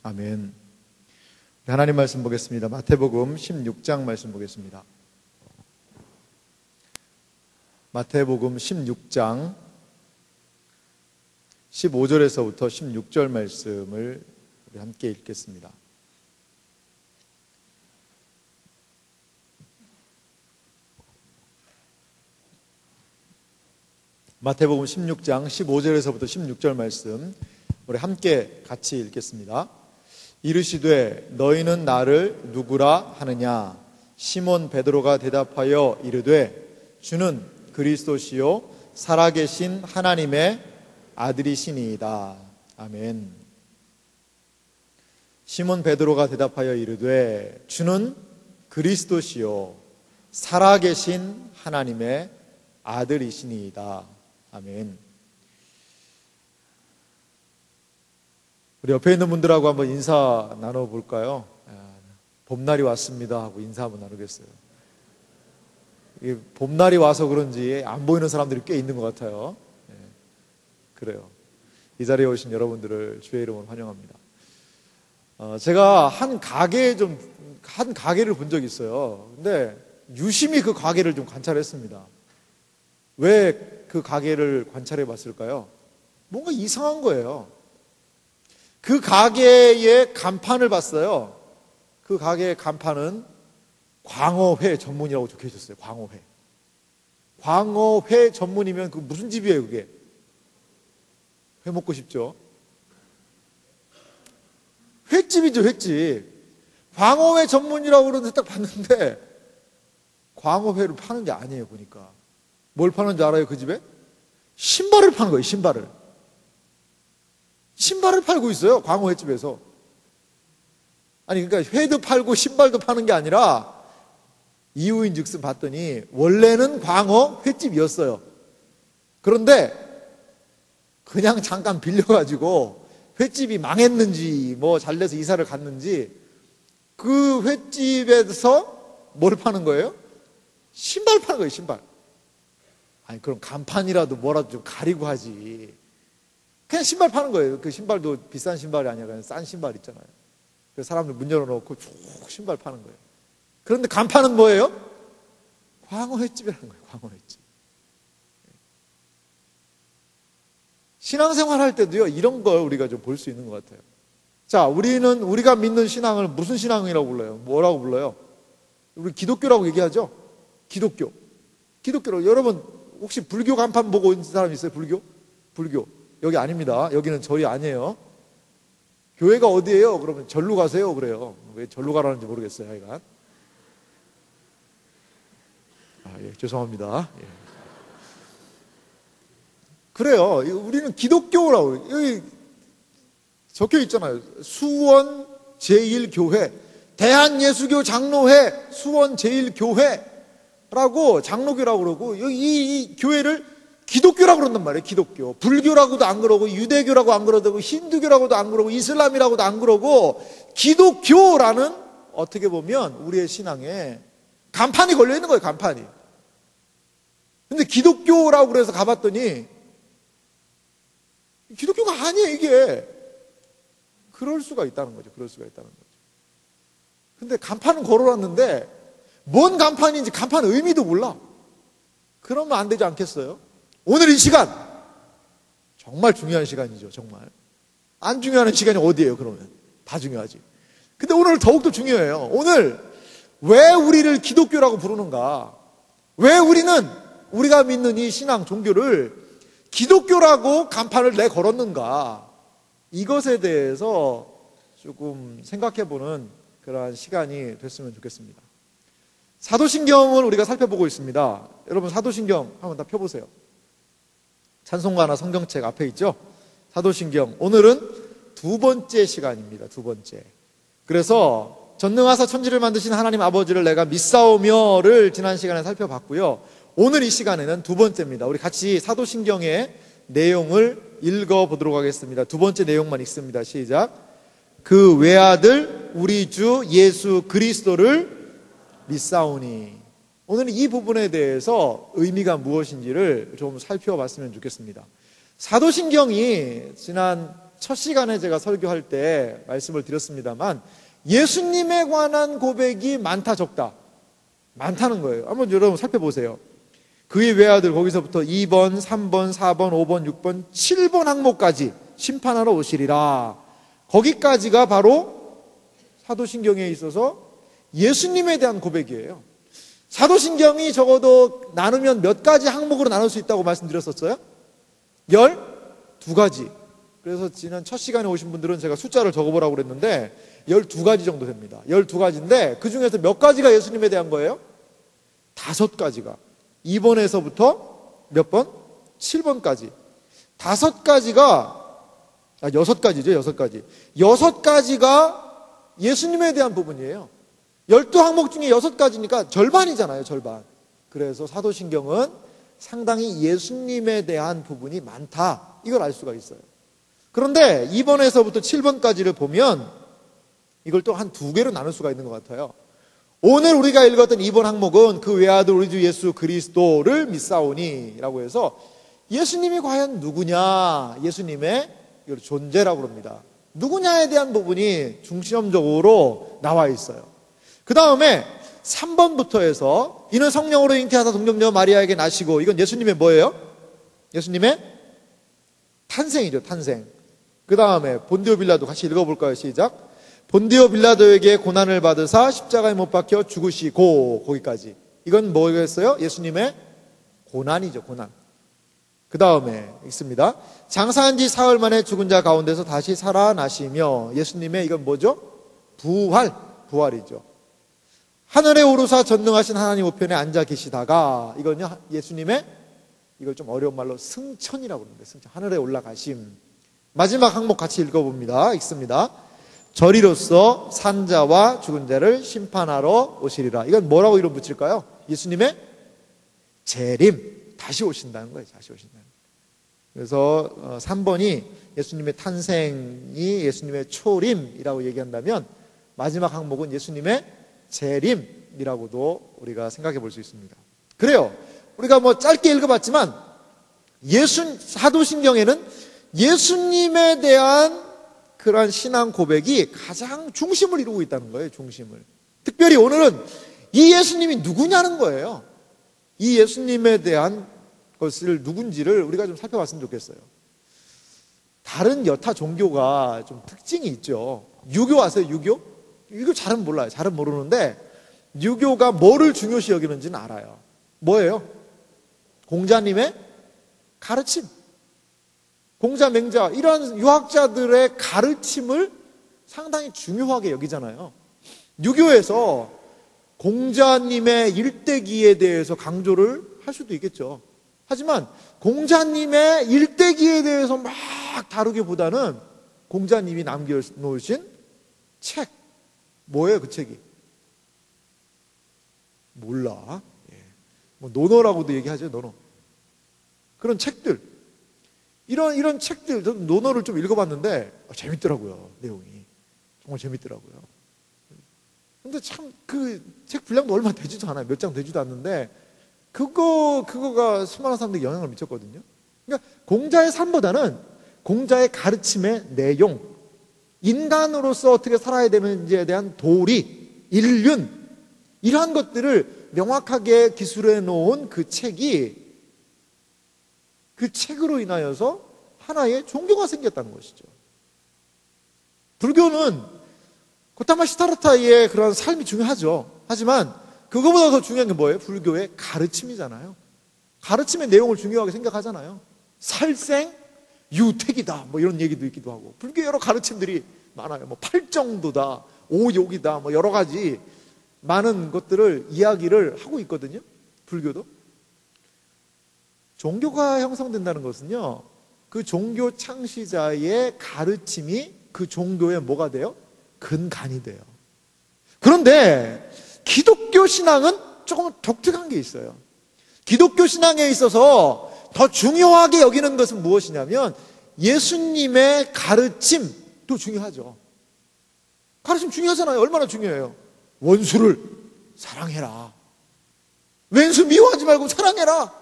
아멘. 하나님 말씀 보겠습니다. 마태복음 16장 말씀 보겠습니다. 마태복음 16장 15절에서부터 16절 말씀을 우리 함께 읽겠습니다. 마태복음 16장 15절에서부터 16절 말씀 우리 함께 같이 읽겠습니다. 이르시되 너희는 나를 누구라 하느냐? 시몬 베드로가 대답하여 이르되 주는 그리스도시요 살아계신 하나님의 아들이시니이다. 아멘. 시몬 베드로가 대답하여 이르되 주는 그리스도시요 살아계신 하나님의 아들이시니이다. 아멘. 우리 옆에 있는 분들하고 한번 인사 나눠볼까요? 봄날이 왔습니다 하고 인사 한번 나누겠어요. 봄날이 와서 그런지 안 보이는 사람들이 꽤 있는 것 같아요. 그래요. 이 자리에 오신 여러분들을 주의 이름으로 환영합니다. 제가 한 가게를 본 적이 있어요. 근데 유심히 그 가게를 좀 관찰했습니다. 왜 그 가게를 관찰해 봤을까요? 뭔가 이상한 거예요. 그 가게의 간판을 봤어요. 그 가게의 간판은 광어회 전문이라고 적혀 있었어요. 광어회. 광어회 전문이면 그 무슨 집이에요, 그게? 회 먹고 싶죠? 횟집이죠, 횟집. 광어회 전문이라고 그러는데 딱 봤는데 광어회를 파는 게 아니에요, 보니까. 뭘 파는지 알아요, 그 집에? 신발을 파는 거예요, 신발을. 신발을 팔고 있어요, 광어 횟집에서. 아니, 그러니까 회도 팔고 신발도 파는 게 아니라 이유인 즉슨 봤더니 원래는 광어 횟집이었어요. 그런데 그냥 잠깐 빌려가지고 횟집이 망했는지 뭐 잘돼서 이사를 갔는지 그 횟집에서 뭘 파는 거예요? 신발 파는 거예요, 신발. 아니, 그럼 간판이라도 뭐라도 좀 가리고 하지. 그냥 신발 파는 거예요. 그 신발도 비싼 신발이 아니라 그냥 싼 신발 있잖아요. 그래서 사람들 문 열어놓고 쭉 신발 파는 거예요. 그런데 간판은 뭐예요? 광어 횟집이라는 거예요. 광어 횟집. 신앙생활 할 때도요, 이런 걸 우리가 좀 볼 수 있는 것 같아요. 자, 우리가 믿는 신앙을 무슨 신앙이라고 불러요? 뭐라고 불러요? 우리 기독교라고 얘기하죠? 기독교로. 여러분, 혹시 불교 간판 보고 온 사람 있어요? 불교. 여기 아닙니다. 여기는 절이 아니에요. 교회가 어디예요? 그러면 절로 가세요. 그래요. 왜 절로 가라는지 모르겠어요. 하여간. 예, 죄송합니다. 예. 그래요. 우리는 기독교라고. 여기 적혀 있잖아요. 수원 제1교회, 대한예수교 장로회, 수원 제1교회라고 장로교라고 그러고, 이 교회를 기독교라고 그런단 말이에요. 기독교. 불교라고도 안 그러고, 유대교라고 안 그러고, 힌두교라고도 안 그러고, 이슬람이라고도 안 그러고, 기독교라는 어떻게 보면 우리의 신앙에 간판이 걸려 있는 거예요. 간판이. 근데 기독교라고 그래서 가봤더니 기독교가 아니에요, 이게. 그럴 수가 있다는 거죠. 근데 간판은 걸어놨는데 뭔 간판인지 간판 의미도 몰라. 그러면 안 되지 않겠어요? 오늘 이 시간 정말 중요한 시간이죠. 정말 안 중요한 시간이 어디예요? 그러면 다 중요하지. 근데 오늘 더욱더 중요해요. 오늘 왜 우리를 기독교라고 부르는가? 왜 우리가 믿는 이 신앙 종교를 기독교라고 간판을 내걸었는가? 이것에 대해서 조금 생각해보는 그러한 시간이 됐으면 좋겠습니다. 사도신경을 우리가 살펴보고 있습니다. 여러분, 사도신경 한번 다 펴보세요. 찬송가나 성경책 앞에 있죠? 사도신경. 오늘은 두 번째 시간입니다. 두 번째. 그래서 전능하사 천지를 만드신 하나님 아버지를 내가 믿사오며를 지난 시간에 살펴봤고요. 오늘 이 시간에는 두 번째입니다. 우리 같이 사도신경의 내용을 읽어보도록 하겠습니다. 두 번째 내용만 읽습니다. 시작. 그 외아들 우리 주 예수 그리스도를 믿사오니. 오늘은 이 부분에 대해서 의미가 무엇인지를 좀 살펴봤으면 좋겠습니다. 사도신경이 지난 첫 시간에 제가 설교할 때 말씀을 드렸습니다만 예수님에 관한 고백이 많다 적다? 많다는 거예요. 한번 여러분 살펴보세요. 그의 외아들 거기서부터 2번, 3번, 4번, 5번, 6번, 7번 항목까지 심판하러 오시리라. 거기까지가 바로 사도신경에 있어서 예수님에 대한 고백이에요. 사도신경이 적어도 나누면 몇 가지 항목으로 나눌 수 있다고 말씀드렸었어요? 12가지. 그래서 지난 첫 시간에 오신 분들은 제가 숫자를 적어보라고 그랬는데 12가지 정도 됩니다. 12가지인데 그 중에서 몇 가지가 예수님에 대한 거예요? 5가지가. 2번에서부터 몇 번? 7번까지. 5가지가 6가지죠. 6가지. 6가지가 예수님에 대한 부분이에요. 12항목 중에 6가지니까 절반이잖아요. 절반. 그래서 사도신경은 상당히 예수님에 대한 부분이 많다. 이걸 알 수가 있어요. 그런데 2번에서부터 7번까지를 보면 이걸 또 한 2개로 나눌 수가 있는 것 같아요. 오늘 우리가 읽었던 2번 항목은 그 외아들 우리 주 예수 그리스도를 믿사오니 라고 해서 예수님이 과연 누구냐, 예수님의 존재라고 합니다. 누구냐에 대한 부분이 중심적으로 나와 있어요. 그 다음에 3번부터 해서 이는 성령으로 잉태하사 동정녀 마리아에게 나시고, 이건 예수님의 뭐예요? 예수님의 탄생이죠. 탄생. 그 다음에 본디오 빌라도 같이 읽어볼까요? 시작. 본디오 빌라도에게 고난을 받으사 십자가에 못 박혀 죽으시고, 거기까지. 이건 뭐겠어요? 예수님의 고난이죠. 고난. 그 다음에 있습니다. 장사한 지 사흘 만에 죽은 자 가운데서 다시 살아나시며, 예수님의 이건 뭐죠? 부활이죠. 하늘에 오르사 전능하신 하나님 우편에 앉아 계시다가, 이건요 예수님의, 이걸 좀 어려운 말로 승천이라고 합니다. 승천. 하늘에 올라가심. 마지막 항목 같이 읽어봅니다. 읽습니다. 저리로서 산자와 죽은 자를 심판하러 오시리라. 이건 뭐라고 이름 붙일까요? 예수님의 재림. 다시 오신다는 거예요. 다시 오신다는 거예요. 그래서 3번이 예수님의 탄생이 예수님의 초림이라고 얘기한다면, 마지막 항목은 예수님의 재림이라고도 우리가 생각해 볼 수 있습니다. 그래요. 우리가 뭐 짧게 읽어봤지만 사도신경에는 예수님에 대한 그러한 신앙 고백이 가장 중심을 이루고 있다는 거예요. 중심을. 특별히 오늘은 이 예수님이 누구냐는 거예요. 이 예수님에 대한 것을 누군지를 우리가 좀 살펴봤으면 좋겠어요. 다른 여타 종교가 좀 특징이 있죠. 유교 아세요? 유교? 유교 잘은 몰라요. 잘은 모르는데 유교가 뭐를 중요시 여기는지는 알아요. 뭐예요? 공자님의 가르침, 공자, 맹자 이런 유학자들의 가르침을 상당히 중요하게 여기잖아요. 유교에서 공자님의 일대기에 대해서 강조를 할 수도 있겠죠. 하지만 공자님의 일대기에 대해서 막 다루기보다는 공자님이 남겨놓으신 책, 뭐예요 그 책이? 몰라. 뭐 논어라고도 얘기하죠. 논어. 그런 책들, 이런 책들, 저는 논어를 좀 읽어봤는데 재밌더라고요. 내용이 정말 재밌더라고요. 근데 참 그 책 분량도 얼마 되지도 않아요. 몇 장 되지도 않는데 그거가 수많은 사람들에게 영향을 미쳤거든요. 그러니까 공자의 삶보다는 공자의 가르침의 내용, 인간으로서 어떻게 살아야 되는지에 대한 도리, 일륜, 이러한 것들을 명확하게 기술해 놓은 그 책이, 그 책으로 인하여서 하나의 종교가 생겼다는 것이죠. 불교는 고타마 시타르타의 그런 삶이 중요하죠. 하지만 그거보다 더 중요한 게 뭐예요? 불교의 가르침이잖아요. 가르침의 내용을 중요하게 생각하잖아요. 살생, 유택이다 뭐 이런 얘기도 있기도 하고, 불교 여러 가르침들이 많아요. 뭐 팔정도다, 오욕이다, 뭐 여러 가지 많은 것들을 이야기를 하고 있거든요. 불교도. 종교가 형성된다는 것은요, 그 종교 창시자의 가르침이 그 종교의 뭐가 돼요? 근간이 돼요. 그런데 기독교 신앙은 조금 독특한 게 있어요. 기독교 신앙에 있어서 더 중요하게 여기는 것은 무엇이냐면 예수님의 가르침도 중요하죠. 가르침 중요하잖아요. 얼마나 중요해요. 원수를 사랑해라, 왼수 미워하지 말고 사랑해라,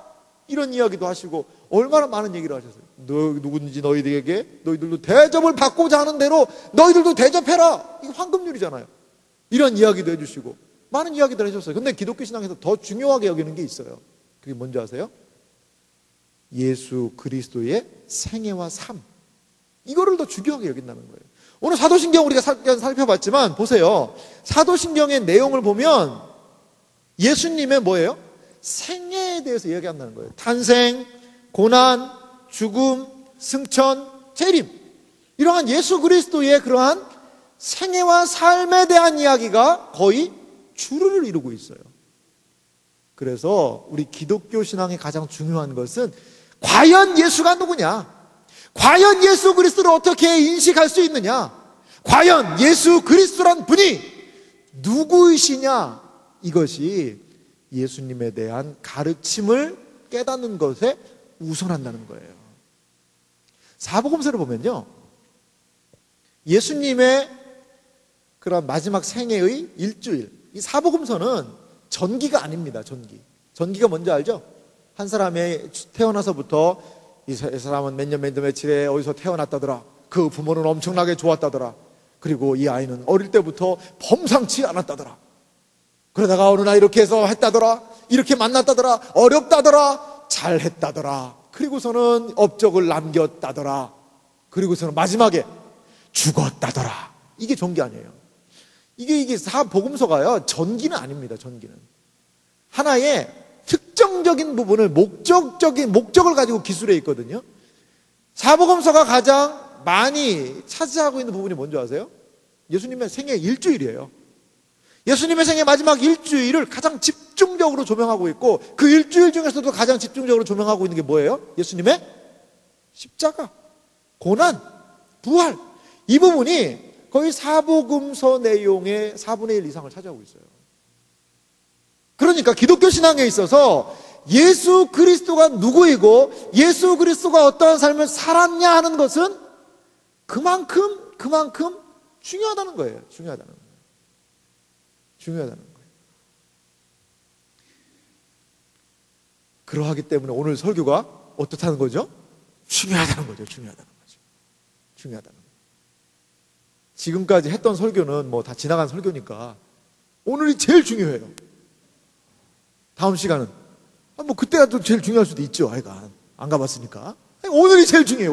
이런 이야기도 하시고 얼마나 많은 얘기를 하셨어요. 누군지 너희들에게 너희들도 대접을 받고자 하는 대로 너희들도 대접해라. 이거 황금률이잖아요. 이런 이야기도 해주시고 많은 이야기들 해줬어요. 근데 기독교 신앙에서 더 중요하게 여기는 게 있어요. 그게 뭔지 아세요? 예수 그리스도의 생애와 삶. 이거를 더 중요하게 여긴다는 거예요. 오늘 사도신경 우리가 살펴봤지만 보세요. 사도신경의 내용을 보면 예수님의 뭐예요? 생애에 대해서 이야기한다는 거예요. 탄생, 고난, 죽음, 승천, 재림. 이러한 예수 그리스도의 그러한 생애와 삶에 대한 이야기가 거의 주를 이루고 있어요. 그래서 우리 기독교 신앙의 가장 중요한 것은 과연 예수가 누구냐? 과연 예수 그리스도를 어떻게 인식할 수 있느냐? 과연 예수 그리스도란 분이 누구이시냐? 이것이 예수님에 대한 가르침을 깨닫는 것에 우선한다는 거예요. 사복음서를 보면요, 예수님의 그런 마지막 생애의 일주일, 이 사복음서는 전기가 아닙니다. 전기가 뭔지 알죠? 한 사람이 태어나서부터 이 사람은 몇 년 며칠에 어디서 태어났다더라. 그 부모는 엄청나게 좋았다더라. 그리고 이 아이는 어릴 때부터 범상치 않았다더라. 그러다가 어느 날 이렇게 해서 했다더라. 이렇게 만났다더라. 어렵다더라. 잘했다더라. 그리고서는 업적을 남겼다더라. 그리고서는 마지막에 죽었다더라. 이게 전기 아니에요. 이게 사복음서가요, 전기는 아닙니다. 전기는 하나의 특정적인 부분을 목적을 가지고 기술해 있거든요. 사복음서가 가장 많이 차지하고 있는 부분이 뭔지 아세요? 예수님의 생애 일주일이에요. 예수님의 생애 마지막 일주일을 가장 집중적으로 조명하고 있고, 그 일주일 중에서도 가장 집중적으로 조명하고 있는 게 뭐예요? 예수님의 십자가, 고난, 부활. 이 부분이 거의 사복음서 내용의 4분의 1 이상을 차지하고 있어요. 그러니까 기독교 신앙에 있어서 예수 그리스도가 누구이고 예수 그리스도가 어떠한 삶을 살았냐 하는 것은 그만큼 중요하다는 거예요. 중요하다는 거예요. 그러하기 때문에 오늘 설교가 어떻다는 거죠? 중요하다는 거죠. 지금까지 했던 설교는 뭐 다 지나간 설교니까 오늘이 제일 중요해요. 다음 시간은 뭐 그때가 또 제일 중요할 수도 있죠. 하여간 안 가봤으니까. 오늘이 제일 중요해요.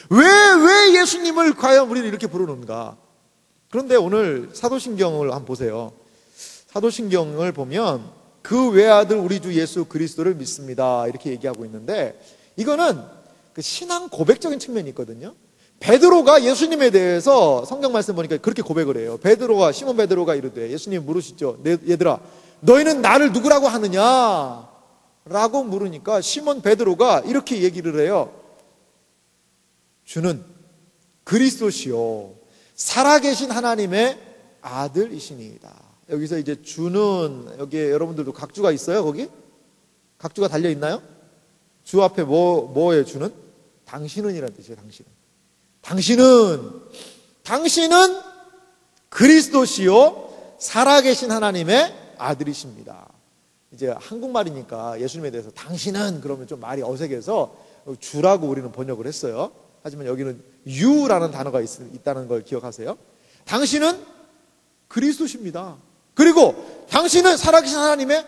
왜 예수님을 과연 우리는 이렇게 부르는가? 그런데 오늘 사도신경을 한번 보세요. 사도신경을 보면 그 외아들 우리 주 예수 그리스도를 믿습니다. 이렇게 얘기하고 있는데, 이거는 그 신앙 고백적인 측면이 있거든요. 베드로가 예수님에 대해서 성경 말씀 보니까 그렇게 고백을 해요. 시몬 베드로가 이르되, 예수님 물으시죠. 얘들아, 너희는 나를 누구라고 하느냐? 라고 물으니까 시몬 베드로가 이렇게 얘기를 해요. 주는 그리스도시요 살아계신 하나님의 아들이시니이다. 여기서 이제 주는, 여기에 여러분들도 각주가 있어요? 거기? 각주가 달려 있나요? 주 앞에 뭐예요? 주는? 당신은이라는 뜻이에요. 당신은 그리스도시요 살아계신 하나님의 아들이십니다. 이제 한국말이니까 예수님에 대해서 당신은 그러면 좀 말이 어색해서 주라고 우리는 번역을 했어요. 하지만 여기는 유라는 단어가 있다는 걸 기억하세요. 당신은 그리스도십니다. 그리고 당신은 살아계신 하나님의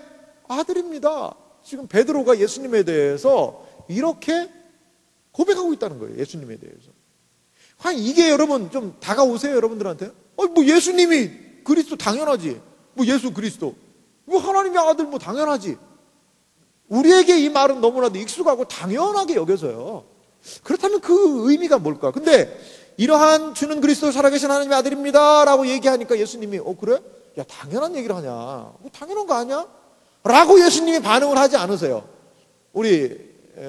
아들입니다. 지금 베드로가 예수님에 대해서 이렇게 고백하고 있다는 거예요. 예수님에 대해서. 이게 여러분 좀 다가오세요, 여러분들한테? 뭐 예수님이 그리스도 당연하지. 뭐 예수 그리스도. 뭐 하나님의 아들 뭐 당연하지. 우리에게 이 말은 너무나도 익숙하고 당연하게 여겨져요. 그렇다면 그 의미가 뭘까? 근데 이러한 주는 그리스도 살아계신 하나님의 아들입니다 라고 얘기하니까 예수님이 그래? 야, 당연한 얘기를 하냐? 뭐 당연한 거 아니야? 라고 예수님이 반응을 하지 않으세요. 우리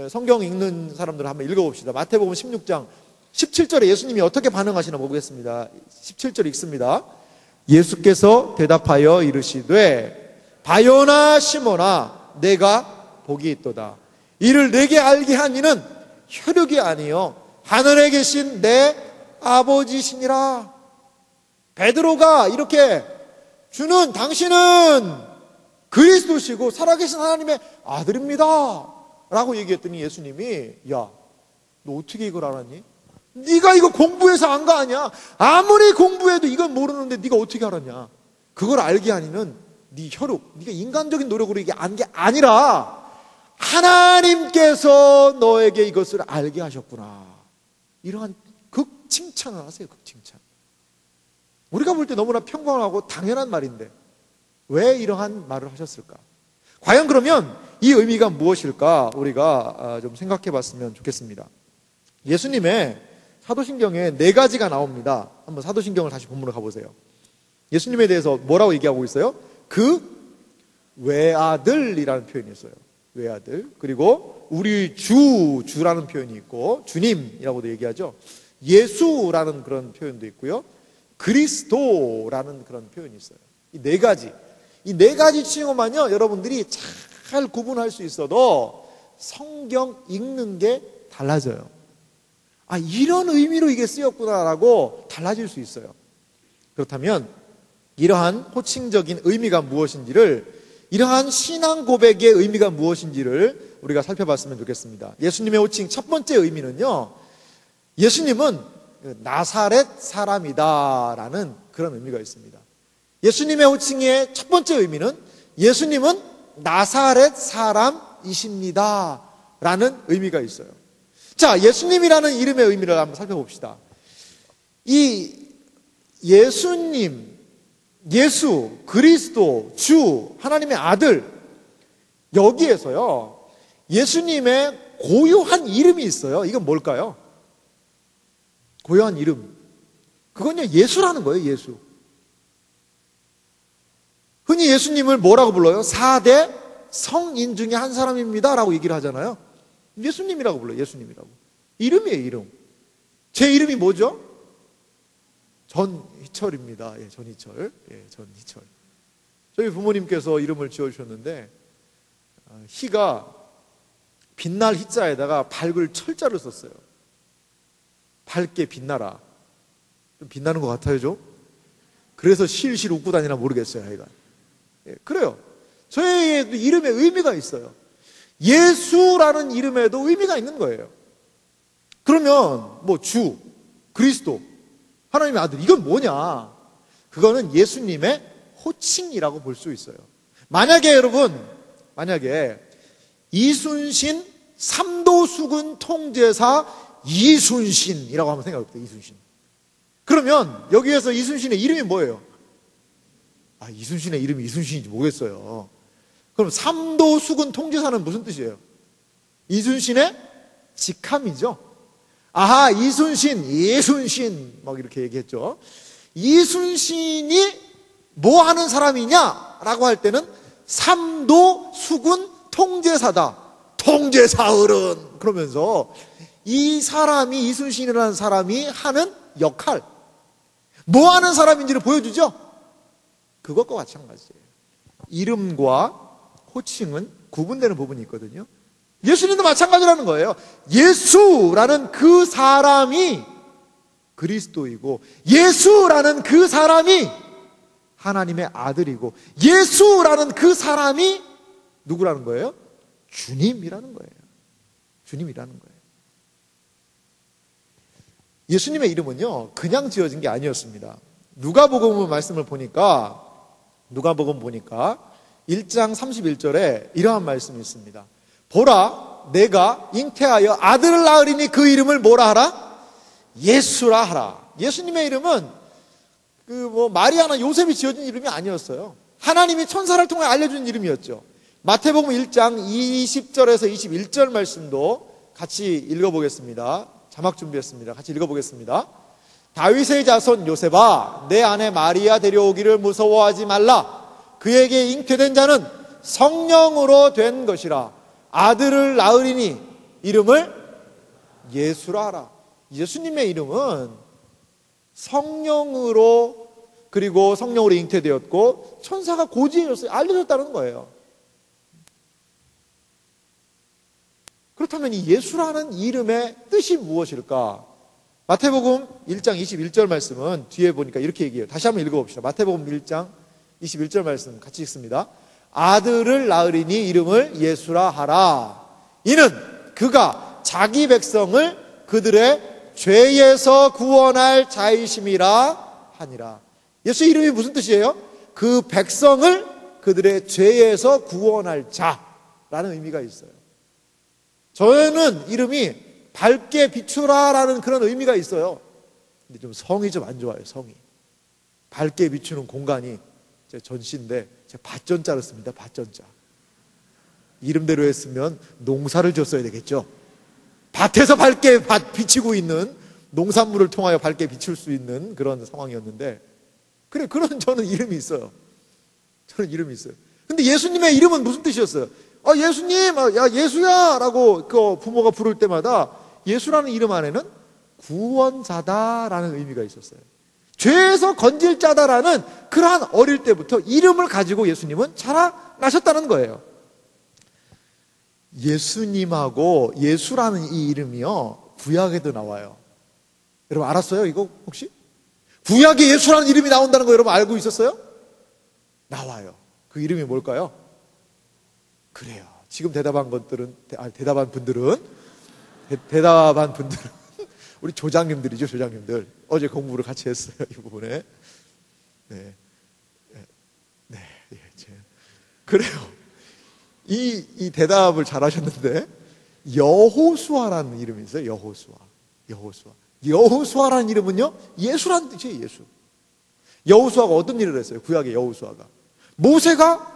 성경 읽는 사람들 한번 읽어봅시다. 마태복음 16장 17절에 예수님이 어떻게 반응하시나 보겠습니다. 17절 읽습니다. 예수께서 대답하여 이르시되 바요나 시몬아 내가 복이 있도다. 이를 내게 알게 한 이는 혈육이 아니요 하늘에 계신 내 아버지시니라. 베드로가 이렇게 당신은 그리스도시고 살아계신 하나님의 아들입니다 라고 얘기했더니 예수님이 야, 너 어떻게 이걸 알았니? 네가 이거 공부해서 안 거 아니야. 아무리 공부해도 이건 모르는데 네가 어떻게 알았냐. 그걸 알게 하니는 네 혈육, 네가 인간적인 노력으로 이게 안 게 아니라 하나님께서 너에게 이것을 알게 하셨구나. 이러한 극칭찬을 하세요. 극칭찬. 우리가 볼 때 너무나 평범하고 당연한 말인데 왜 이러한 말을 하셨을까? 과연 그러면 이 의미가 무엇일까? 우리가 좀 생각해 봤으면 좋겠습니다. 예수님의 사도신경에 4가지가 나옵니다. 한번 사도신경을 다시 본문으로 가보세요. 예수님에 대해서 뭐라고 얘기하고 있어요? 그 외아들이라는 표현이 있어요. 외아들. 그리고 우리 주라는 표현이 있고 주님이라고도 얘기하죠. 예수라는 그런 표현도 있고요. 그리스도라는 그런 표현이 있어요. 이 4가지. 이 4가지 칭호만요, 여러분들이 잘 구분할 수 있어도 성경 읽는 게 달라져요. 아, 이런 의미로 이게 쓰였구나라고 달라질 수 있어요. 그렇다면 이러한 호칭적인 의미가 무엇인지를, 이러한 신앙 고백의 의미가 무엇인지를 우리가 살펴봤으면 좋겠습니다. 예수님의 호칭 첫 번째 의미는요, 예수님은 나사렛 사람이다라는 그런 의미가 있습니다. 예수님의 호칭의 첫 번째 의미는 예수님은 나사렛 사람이십니다 라는 의미가 있어요. 자, 예수님이라는 이름의 의미를 한번 살펴봅시다. 이 예수님, 예수, 그리스도, 주, 하나님의 아들, 여기에서요 예수님의 고유한 이름이 있어요. 이건 뭘까요? 고유한 이름, 그건요 예수라는 거예요. 예수. 흔히 예수님을 뭐라고 불러요? 4대 성인 중에 한 사람입니다 라고 얘기를 하잖아요. 예수님이라고 불러요. 예수님이라고. 이름이에요. 이름. 제 이름이 뭐죠? 전희철입니다. 예, 전희철. 예, 전희철. 저희 부모님께서 이름을 지어주셨는데 희가 빛날 희자에다가 밝을 철자를 썼어요. 밝게 빛나라. 좀 빛나는 것 같아요, 좀? 그래서 실실 웃고 다니나 모르겠어요, 하여간. 예, 그래요. 저의 이름에 의미가 있어요. 예수라는 이름에도 의미가 있는 거예요. 그러면 뭐 주, 그리스도, 하나님의 아들, 이건 뭐냐? 그거는 예수님의 호칭이라고 볼 수 있어요. 만약에 여러분, 이순신 삼도수군 통제사 이순신이라고 한번 생각해 볼게요. 이순신. 그러면 여기에서 이순신의 이름이 뭐예요? 아, 이순신의 이름이 이순신인지 모르겠어요. 그럼 삼도수군 통제사는 무슨 뜻이에요? 이순신의 직함이죠. 아하, 이순신, 예순신 막 이렇게 얘기했죠. 이순신이 뭐 하는 사람이냐라고 할 때는 삼도수군 통제사다. 통제사어른. 그러면서 이 사람이, 이순신이라는 사람이 하는 역할, 뭐 하는 사람인지를 보여주죠. 그것과 마찬가지예요. 이름과 호칭은 구분되는 부분이 있거든요. 예수님도 마찬가지라는 거예요. 예수라는 그 사람이 그리스도이고, 예수라는 그 사람이 하나님의 아들이고, 예수라는 그 사람이 누구라는 거예요? 주님이라는 거예요. 주님이라는 거예요. 예수님의 이름은요 그냥 지어진 게 아니었습니다. 누가복음 말씀을 보니까, 누가복음 보니까 1장 31절에 이러한 말씀이 있습니다. 보라, 내가 잉태하여 아들을 낳으리니 그 이름을 뭐라 하라? 예수라 하라. 예수님의 이름은 마리아나 요셉이 지어준 이름이 아니었어요. 하나님이 천사를 통해 알려준 이름이었죠. 마태복음 1장 20절에서 21절 말씀도 같이 읽어보겠습니다. 자막 준비했습니다. 같이 읽어보겠습니다. 다윗의 자손 요셉아, 내 아내 마리아 데려오기를 무서워하지 말라. 그에게 잉태된 자는 성령으로 된 것이라. 아들을 낳으리니 이름을 예수라 하라. 예수님의 이름은 성령으로, 그리고 성령으로 잉태되었고 천사가 고지해줬어요. 알려줬다는 거예요. 그렇다면 이 예수라는 이름의 뜻이 무엇일까? 마태복음 1장 21절 말씀은 뒤에 보니까 이렇게 얘기해요. 다시 한번 읽어봅시다. 마태복음 1장 21절 말씀 같이 읽습니다. 아들을 낳으리니 이름을 예수라 하라. 이는 그가 자기 백성을 그들의 죄에서 구원할 자이심이라 하니라. 예수 이름이 무슨 뜻이에요? 그 백성을 그들의 죄에서 구원할 자라는 의미가 있어요. 저는 이름이 밝게 비추라라는 그런 의미가 있어요. 근데 좀 성이 좀 안 좋아요. 성이 밝게 비추는 공간이 제 전시인데 제가 밭전자를 씁니다. 밭전자. 이름대로 했으면 농사를 지었어야 되겠죠. 밭에서 밝게 비치고 있는, 농산물을 통하여 밝게 비출 수 있는 그런 상황이었는데, 그래, 그런 저는 이름이 있어요. 저는 이름이 있어요. 근데 예수님의 이름은 무슨 뜻이었어요? 예수님, 야, 예수야! 라고 그 부모가 부를 때마다 예수라는 이름 안에는 구원자다라는 의미가 있었어요. 죄에서 건질 자다라는 그러한 어릴 때부터 이름을 가지고 예수님은 자라나셨다는 거예요. 예수님하고 예수라는 이 이름이요, 구약에도 나와요. 여러분 알았어요? 이거 혹시? 구약에 예수라는 이름이 나온다는 거 여러분 알고 있었어요? 나와요. 그 이름이 뭘까요? 그래요. 지금 대답한 분들은 우리 조장님들이죠, 조장님들. 어제 공부를 같이 했어요, 이 부분에. 네. 그래요. 이 대답을 잘 하셨는데, 여호수아라는 이름이 있어요, 여호수아라는 이름은요, 예수라는 뜻이에요, 예수. 여호수아가 어떤 일을 했어요, 구약의 여호수아가? 모세가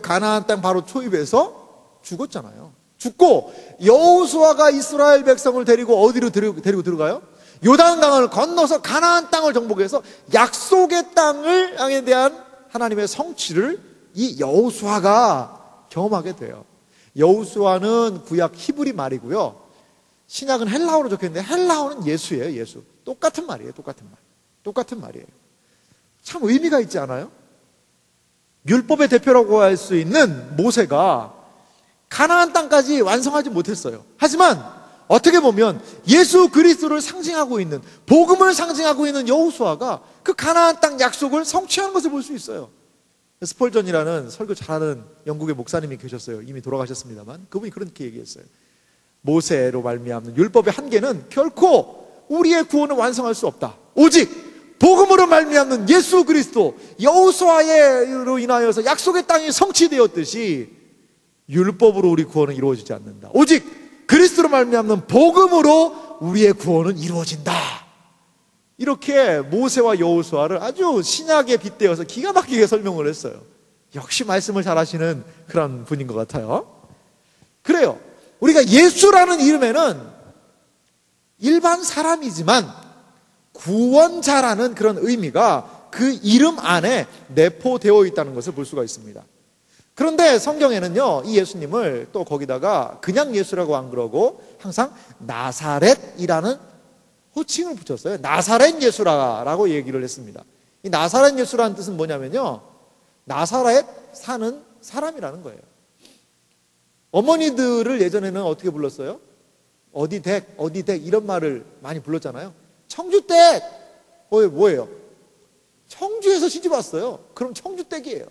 가나안 땅 바로 초입에서 죽었잖아요. 죽고 여호수아가 이스라엘 백성을 데리고 어디로 데리고 들어가요? 요단강을 건너서 가나안 땅을 정복해서 약속의 땅에 대한 하나님의 성취를 이 여호수아가 경험하게 돼요. 여호수아는 구약 히브리 말이고요, 신약은 헬라어로 적혀있는데 헬라어는 예수예요. 예수. 똑같은 말이에요. 참 의미가 있지 않아요? 율법의 대표라고 할 수 있는 모세가 가나안 땅까지 완성하지 못했어요. 하지만 어떻게 보면 예수 그리스도를 상징하고 있는, 복음을 상징하고 있는 여호수아가 그 가나안 땅 약속을 성취하는 것을 볼 수 있어요. 스펄전이라는 설교 잘하는 영국의 목사님이 계셨어요. 이미 돌아가셨습니다만 그분이 그렇게 얘기했어요. 모세로 말미암는 율법의 한계는 결코 우리의 구원을 완성할 수 없다. 오직 복음으로 말미암는 예수 그리스도, 여호수아로 인하여서 약속의 땅이 성취되었듯이 율법으로 우리 구원은 이루어지지 않는다. 오직 그리스도로 말미암는 복음으로 우리의 구원은 이루어진다. 이렇게 모세와 여호수아를 아주 신약에 빗대어서 기가 막히게 설명을 했어요. 역시 말씀을 잘하시는 그런 분인 것 같아요. 그래요. 우리가 예수라는 이름에는 일반 사람이지만 구원자라는 그런 의미가 그 이름 안에 내포되어 있다는 것을 볼 수가 있습니다. 그런데 성경에는요, 이 예수님을 또 거기다가 그냥 예수라고 안 그러고 항상 나사렛이라는 호칭을 붙였어요. 나사렛 예수라고 얘기를 했습니다. 이 나사렛 예수라는 뜻은 뭐냐면요, 나사렛 사는 사람이라는 거예요. 어머니들을 예전에는 어떻게 불렀어요? 어디 댁 이런 말을 많이 불렀잖아요. 청주댁! 뭐예요? 청주에서 시집 왔어요. 그럼 청주댁이에요.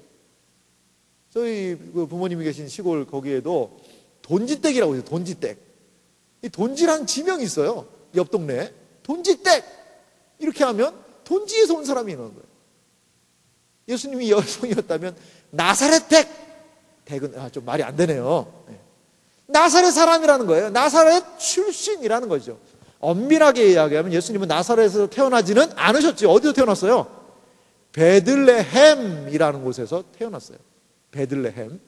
저희 부모님이 계신 시골 거기에도 돈지댁이라고 해요. 돈지댁. 이 돈지라는 지명이 있어요. 옆 동네에. 돈지댁! 이렇게 하면 돈지에서 온 사람이 있는 거예요. 예수님이 여성이었다면 나사렛댁! 댁은 좀 말이 안 되네요. 나사렛 사람이라는 거예요. 나사렛 출신이라는 거죠. 엄밀하게 이야기하면 예수님은 나사렛에서 태어나지는 않으셨죠. 어디서 태어났어요? 베들레헴이라는 곳에서 태어났어요. 베들레헴.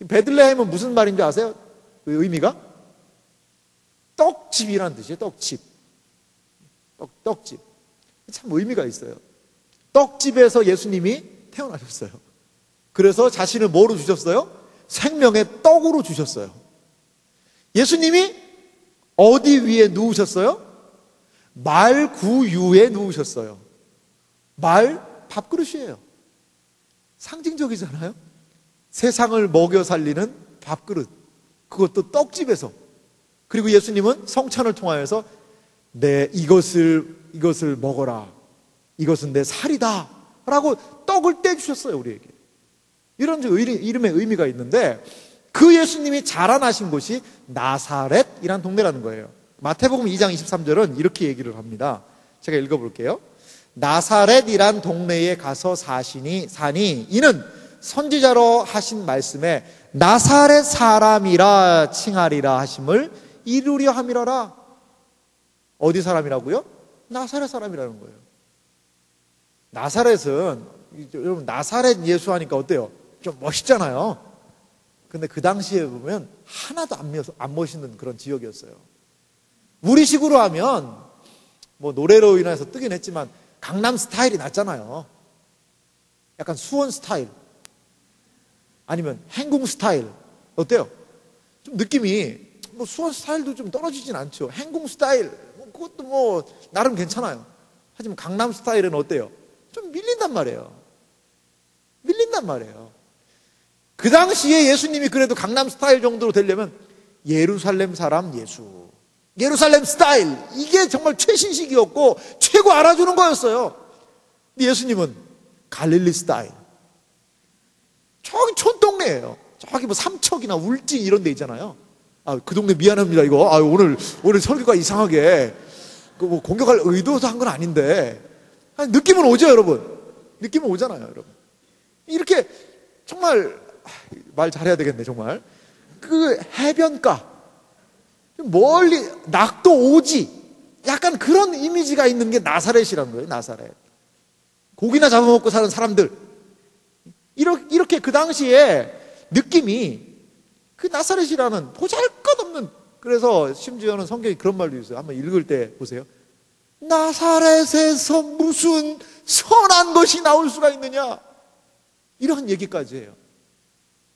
베들레헴은 무슨 말인지 아세요? 그 의미가? 떡집이라는 뜻이에요. 떡집. 떡집. 참 의미가 있어요. 떡집에서 예수님이 태어나셨어요. 그래서 자신을 뭐로 주셨어요? 생명의 떡으로 주셨어요. 예수님이 어디 위에 누우셨어요? 말 구유에 누우셨어요. 말 밥그릇이에요. 상징적이잖아요. 세상을 먹여 살리는 밥그릇. 그것도 떡집에서. 그리고 예수님은 성찬을 통하여서 이것을 먹어라. 이것은 내 살이다. 라고 떡을 떼주셨어요, 우리에게. 이런 이름의 의미가 있는데, 그 예수님이 자라나신 곳이 나사렛이라는 동네라는 거예요. 마태복음 2장 23절은 이렇게 얘기를 합니다. 제가 읽어볼게요. 나사렛이란 동네에 가서 사니 이는 선지자로 하신 말씀에 나사렛 사람이라 칭하리라 하심을 이루려 함이라라. 어디 사람이라고요? 나사렛 사람이라는 거예요. 나사렛은, 여러분, 나사렛 예수 하니까 어때요? 좀 멋있잖아요. 근데 그 당시에 보면 하나도 안 멋있는 그런 지역이었어요. 우리식으로 하면 뭐 노래로 인해서 뜨긴 했지만 강남 스타일이 낫잖아요. 약간 수원 스타일 아니면 행궁 스타일 어때요? 좀 느낌이 뭐 수원 스타일도 좀 떨어지진 않죠. 행궁 스타일 그것도 뭐 나름 괜찮아요. 하지만 강남 스타일은 어때요? 좀 밀린단 말이에요. 그 당시에 예수님이 그래도 강남 스타일 정도로 되려면 예루살렘 사람 예수, 예루살렘 스타일, 이게 정말 최신식이었고 최고 알아주는 거였어요. 근데 예수님은 갈릴리 스타일, 저기 촌동네예요. 저기 뭐 삼척이나 울진 이런 데 있잖아요. 그 동네 미안합니다 이거. 오늘 설교가 이상하게 뭐 공격할 의도도 한 건 아닌데 느낌은 오죠 여러분. 느낌은 오잖아요 여러분. 이렇게 정말 말 잘해야 되겠네 정말. 그 해변가 멀리 낙도 오지 약간 그런 이미지가 있는 게 나사렛이라는 거예요. 나사렛. 고기나 잡아먹고 사는 사람들. 이렇게 그 당시에 느낌이 그 나사렛이라는 보잘것없는, 그래서 심지어는 성경에 그런 말도 있어요. 한번 읽을 때 보세요. 나사렛에서 무슨 선한 것이 나올 수가 있느냐, 이런 얘기까지 해요.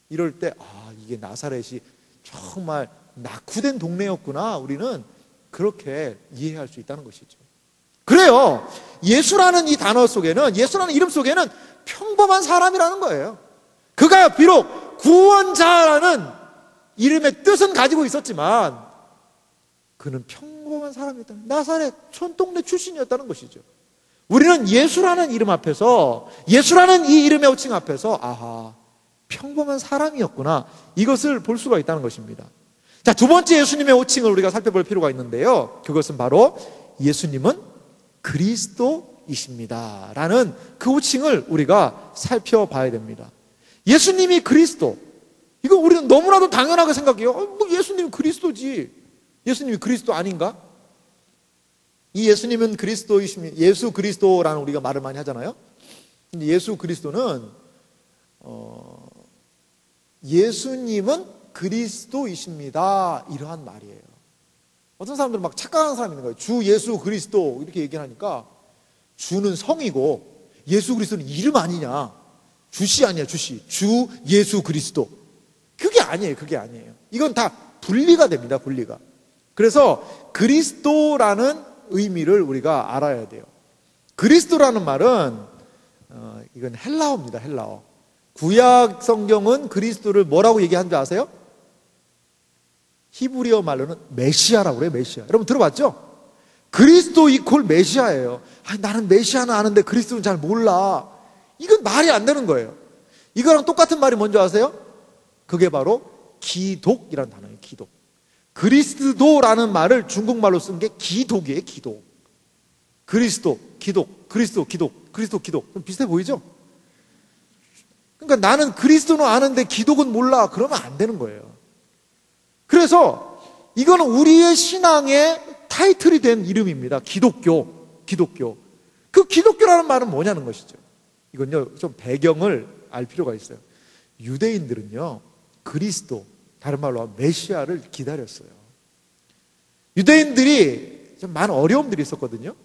이럴 때 이게 나사렛이 정말 낙후된 동네였구나, 우리는 그렇게 이해할 수 있다는 것이죠. 그래요. 예수라는 이 단어 속에는, 예수라는 이름 속에는 평범한 사람이라는 거예요. 그가 비록 구원자라는 이름의 뜻은 가지고 있었지만 그는 평범한 사람이었다. 나사렛 촌동네 출신이었다는 것이죠. 우리는 예수라는 이름 앞에서, 예수라는 이 이름의 호칭 앞에서 평범한 사람이었구나, 이것을 볼 수가 있다는 것입니다. 자, 두 번째 예수님의 호칭을 우리가 살펴볼 필요가 있는데요, 그것은 바로 예수님은 그리스도이십니다 라는 그 호칭을 우리가 살펴봐야 됩니다. 예수님이 그리스도, 이거 우리는 너무나도 당연하게 생각해요. 뭐 예수님은 그리스도지, 예수님이 그리스도 아닌가? 이 예수님은 그리스도이십니다, 예수 그리스도라는 우리가 말을 많이 하잖아요. 근데 예수 그리스도는 예수님은 그리스도이십니다, 이러한 말이에요. 어떤 사람들은 막 착각하는 사람이 있는 거예요. 주 예수 그리스도 이렇게 얘기하니까 주는 성이고 예수 그리스도는 이름 아니냐, 주씨 아니야, 주씨. 주 예수 그리스도, 그게 아니에요. 이건 다 분리가 됩니다, 분리가. 그래서 그리스도라는 의미를 우리가 알아야 돼요. 그리스도라는 말은 이건 헬라어입니다, 헬라어. 구약 성경은 그리스도를 뭐라고 얘기하는 줄 아세요? 히브리어 말로는 메시아라고 그래요, 메시아. 여러분 들어봤죠? 그리스도 이퀄 메시아예요. 나는 메시아는 아는데 그리스도는 잘 몰라. 이건 말이 안 되는 거예요. 이거랑 똑같은 말이 뭔지 아세요? 그게 바로 기독이라는 단어예요, 기독. 그리스도라는 말을 중국말로 쓴 게 기독이에요, 기독. 그리스도, 기독, 그리스도, 기독, 그리스도, 기독. 좀 비슷해 보이죠? 그러니까 나는 그리스도는 아는데 기독은 몰라, 그러면 안 되는 거예요. 그래서 이거는 우리의 신앙의 타이틀이 된 이름입니다. 기독교. 그 기독교라는 말은 뭐냐는 것이죠. 이건요, 좀 배경을 알 필요가 있어요. 유대인들은요, 그리스도, 다른 말로 하면 메시아를 기다렸어요. 유대인들이 좀 많은 어려움들이 있었거든요.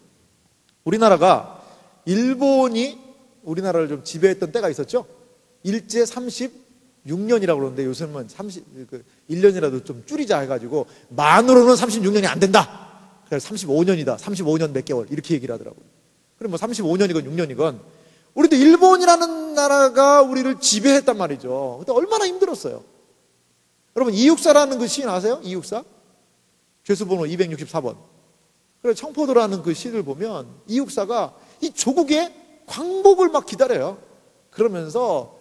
우리나라가, 일본이 우리나라를 좀 지배했던 때가 있었죠. 일제 36년이라고 그러는데 요즘은 1년이라도 좀 줄이자 해가지고 만으로는 36년이 안 된다, 그래서 35년이다, 35년 몇 개월 이렇게 얘기를 하더라고요. 그럼 뭐 35년이건 6년이건 우리도 일본이라는 나라가 우리를 지배했단 말이죠. 근데 얼마나 힘들었어요. 여러분 이육사라는 그 시인 아세요? 이육사? 죄수번호 264번. 그래서 청포도라는 그 시를 보면 이육사가 이 조국의 광복을 막 기다려요. 그러면서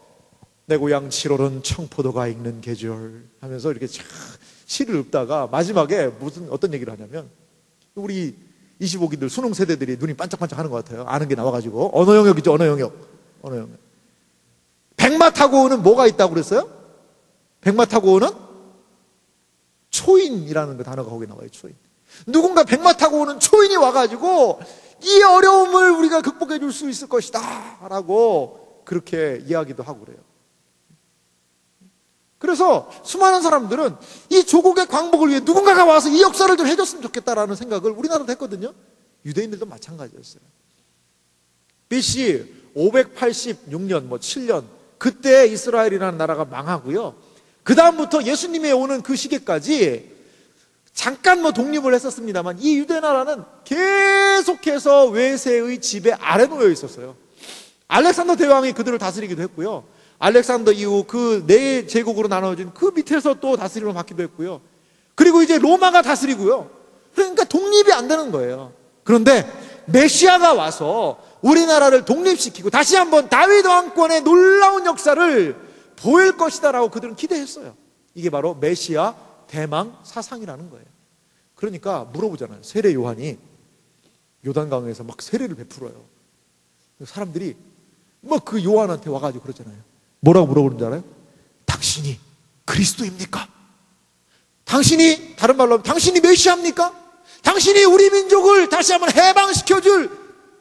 내 고향 7월은 청포도가 익는 계절 하면서 이렇게 쫙 시를 읊다가 마지막에 어떤 얘기를 하냐면, 우리 25기들 수능 세대들이 눈이 반짝반짝 하는 것 같아요. 아는 게 나와가지고. 언어 영역이죠. 언어 영역. 백마타고는 뭐가 있다고 그랬어요? 백마타고는 초인이라는 그 단어가 거기 나와요. 초인. 누군가 백마타고는 초인이 와가지고 이 어려움을 우리가 극복해 줄 수 있을 것이다 라고 그렇게 이야기도 하고 그래요. 그래서 수많은 사람들은 이 조국의 광복을 위해 누군가가 와서 이 역사를 좀 해줬으면 좋겠다라는 생각을 우리나라도 했거든요. 유대인들도 마찬가지였어요. BC 586년, 7년, 그때 이스라엘이라는 나라가 망하고요. 그 다음부터 예수님이 오는 그 시기까지 잠깐 독립을 했었습니다만 이 유대 나라는 계속해서 외세의 지배 아래 놓여 있었어요. 알렉산더 대왕이 그들을 다스리기도 했고요. 알렉산더 이후 그 네 제국으로 나눠진 그 밑에서 또 다스림을 받기도 했고요. 그리고 이제 로마가 다스리고요. 그러니까 독립이 안 되는 거예요. 그런데 메시아가 와서 우리나라를 독립시키고 다시 한번 다윗 왕권의 놀라운 역사를 보일 것이다라고 그들은 기대했어요. 이게 바로 메시아 대망 사상이라는 거예요. 그러니까 물어보잖아요. 세례 요한이 요단강에서 막 세례를 베풀어요. 사람들이 그 요한한테 와가지고 그러잖아요. 뭐라고 물어보는 줄 알아요? 당신이 그리스도입니까? 당신이, 다른 말로 하면 당신이 메시아입니까? 당신이 우리 민족을 다시 한번 해방시켜줄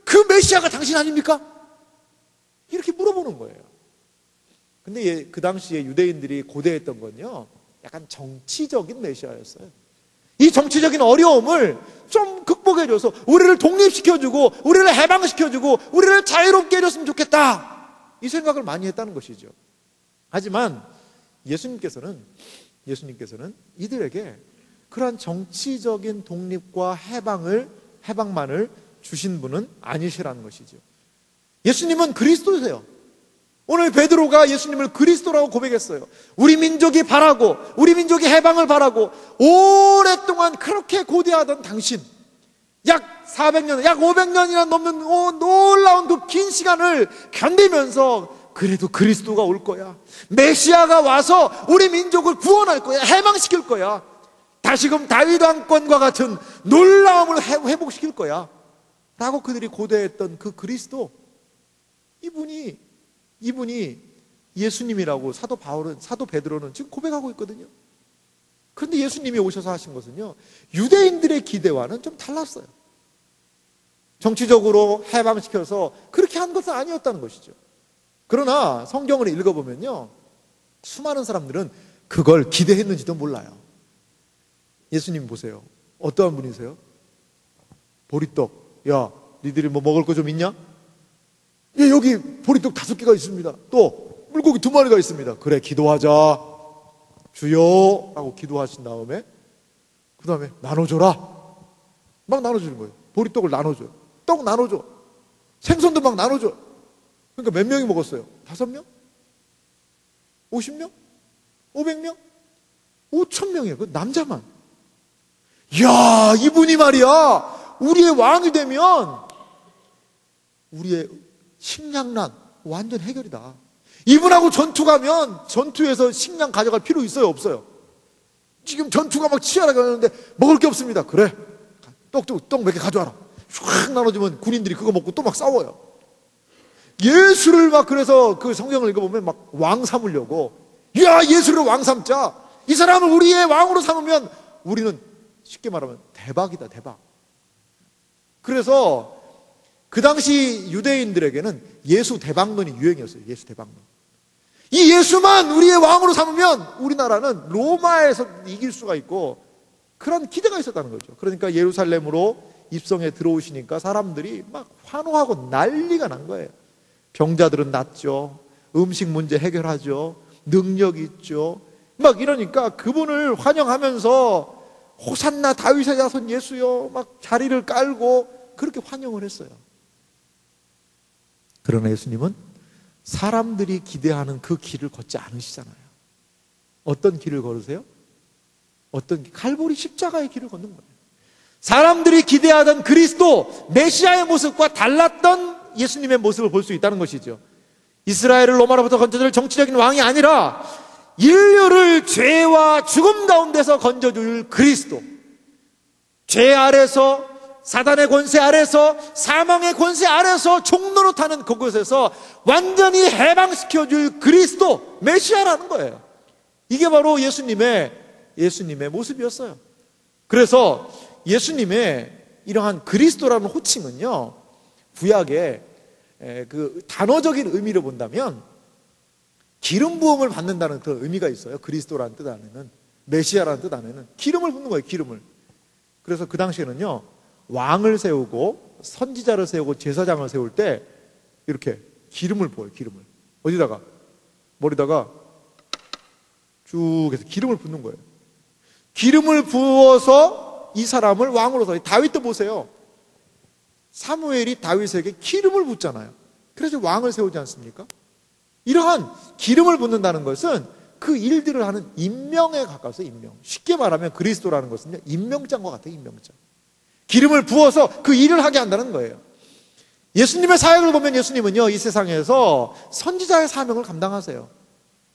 그 메시아가 당신 아닙니까? 이렇게 물어보는 거예요. 근데 그 당시에 유대인들이 고대했던 건요, 약간 정치적인 메시아였어요. 이 정치적인 어려움을 좀 극복해줘서 우리를 독립시켜주고 우리를 해방시켜주고 우리를 자유롭게 해줬으면 좋겠다, 이 생각을 많이 했다는 것이죠. 하지만 예수님께서는 이들에게 그러한 정치적인 독립과 해방만을 주신 분은 아니시라는 것이죠. 예수님은 그리스도세요. 오늘 베드로가 예수님을 그리스도라고 고백했어요. 우리 민족이 바라고, 우리 민족이 해방을 바라고 오랫동안 그렇게 고대하던 당신, 약 400년, 약 500년이나 넘는 놀라운 그 긴 시간을 견디면서 그래도 그리스도가 올 거야, 메시아가 와서 우리 민족을 구원할 거야, 해방시킬 거야, 다시금 다윗 왕권과 같은 놀라움을 회복시킬 거야 라고 그들이 고대했던 그 그리스도, 이분이 예수님이라고 사도 베드로는 지금 고백하고 있거든요. 그런데 예수님이 오셔서 하신 것은요, 유대인들의 기대와는 좀 달랐어요. 정치적으로 해방시켜서 그렇게 한 것은 아니었다는 것이죠. 그러나 성경을 읽어보면요, 수많은 사람들은 그걸 기대했는지도 몰라요. 예수님 보세요. 어떠한 분이세요? 보리떡, 야, 니들이 뭐 먹을 거 좀 있냐? 예, 여기 보리떡 5개가 있습니다. 또 물고기 2마리가 있습니다. 그래, 기도하자. 주여 하고 기도하신 다음에 그 다음에 나눠줘라. 막 나눠주는 거예요. 보리떡을 나눠줘요. 떡 나눠줘. 생선도 막 나눠줘. 그러니까 몇 명이 먹었어요? 5명? 50명? 500명? 5,000명이에요. 그 남자만. 이야, 이분이 말이야, 우리의 왕이 되면 우리의 식량난 완전 해결이다. 이분하고 전투 가면 전투에서 식량 가져갈 필요 있어요, 없어요? 지금 전투가 막 치열하게 하는데 먹을 게 없습니다. 그래, 떡 몇 개 가져와라. 쫙 나눠주면 군인들이 그거 먹고 또 막 싸워요. 예수를 막, 그래서 그 성경을 읽어보면 막 왕 삼으려고, 야, 예수를 왕 삼자, 이 사람을 우리의 왕으로 삼으면 우리는 쉽게 말하면 대박이다, 대박. 그래서 그 당시 유대인들에게는 예수 대박론이 유행이었어요. 예수 대박론. 이 예수만 우리의 왕으로 삼으면 우리나라는 로마에서 이길 수가 있고, 그런 기대가 있었다는 거죠. 그러니까 예루살렘으로 입성에 들어오시니까 사람들이 막 환호하고 난리가 난 거예요. 병자들은 낫죠, 음식 문제 해결하죠, 능력이 있죠, 막 이러니까 그분을 환영하면서 호산나 다윗의 자손 예수여 막 자리를 깔고 그렇게 환영을 했어요. 그러나 예수님은 사람들이 기대하는 그 길을 걷지 않으시잖아요. 어떤 길을 걸으세요? 칼보리 십자가의 길을 걷는 거예요. 사람들이 기대하던 그리스도 메시아의 모습과 달랐던 예수님의 모습을 볼 수 있다는 것이죠. 이스라엘을 로마로부터 건져줄 정치적인 왕이 아니라 인류를 죄와 죽음 가운데서 건져줄 그리스도, 죄 아래서, 사단의 권세 아래서, 사망의 권세 아래서 종로로 타는 그곳에서 완전히 해방시켜줄 그리스도, 메시아라는 거예요. 이게 바로 예수님의 모습이었어요. 그래서 예수님의 이러한 그리스도라는 호칭은요, 구약의 그 단어적인 의미를 본다면 기름 부음을 받는다는 그런 의미가 있어요. 그리스도라는 뜻 안에는, 메시아라는 뜻 안에는 기름을 붓는 거예요. 기름을. 그래서 그 당시에는요, 왕을 세우고 선지자를 세우고 제사장을 세울 때 이렇게 기름을 부어요. 기름을 어디다가? 머리다가 쭉 해서 기름을 붓는 거예요. 기름을 부어서 이 사람을 왕으로서, 다윗도 보세요. 사무엘이 다윗에게 기름을 붓잖아요. 그래서 왕을 세우지 않습니까? 이러한 기름을 붓는다는 것은 그 일들을 하는 임명에 가까워서 임명. 쉽게 말하면 그리스도라는 것은요, 임명장과 같아요. 임명장. 기름을 부어서 그 일을 하게 한다는 거예요. 예수님의 사역을 보면 예수님은요, 이 세상에서 선지자의 사명을 감당하세요.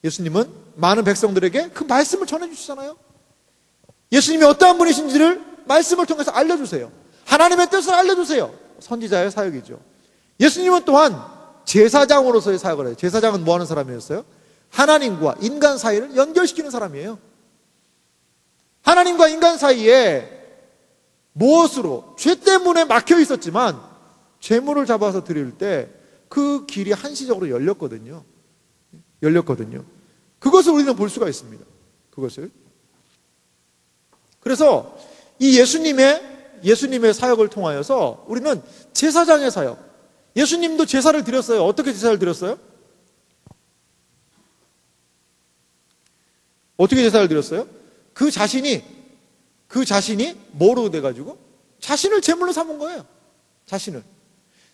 예수님은 많은 백성들에게 그 말씀을 전해주시잖아요. 예수님이 어떠한 분이신지를 말씀을 통해서 알려주세요. 하나님의 뜻을 알려주세요. 선지자의 사역이죠. 예수님은 또한 제사장으로서의 사역을 해요. 제사장은 뭐 하는 사람이었어요? 하나님과 인간 사이를 연결시키는 사람이에요. 하나님과 인간 사이에 무엇으로? 죄 때문에 막혀 있었지만 죄물을 잡아서 드릴 때 그 길이 한시적으로 열렸거든요. 그것을 우리는 볼 수가 있습니다. 그것을. 그래서 이 예수님의 사역을 통하여서 우리는 제사장의 사역, 예수님도 제사를 드렸어요. 어떻게 제사를 드렸어요? 어떻게 제사를 드렸어요? 그 자신이 뭐로 돼가지고? 자신을 제물로 삼은 거예요.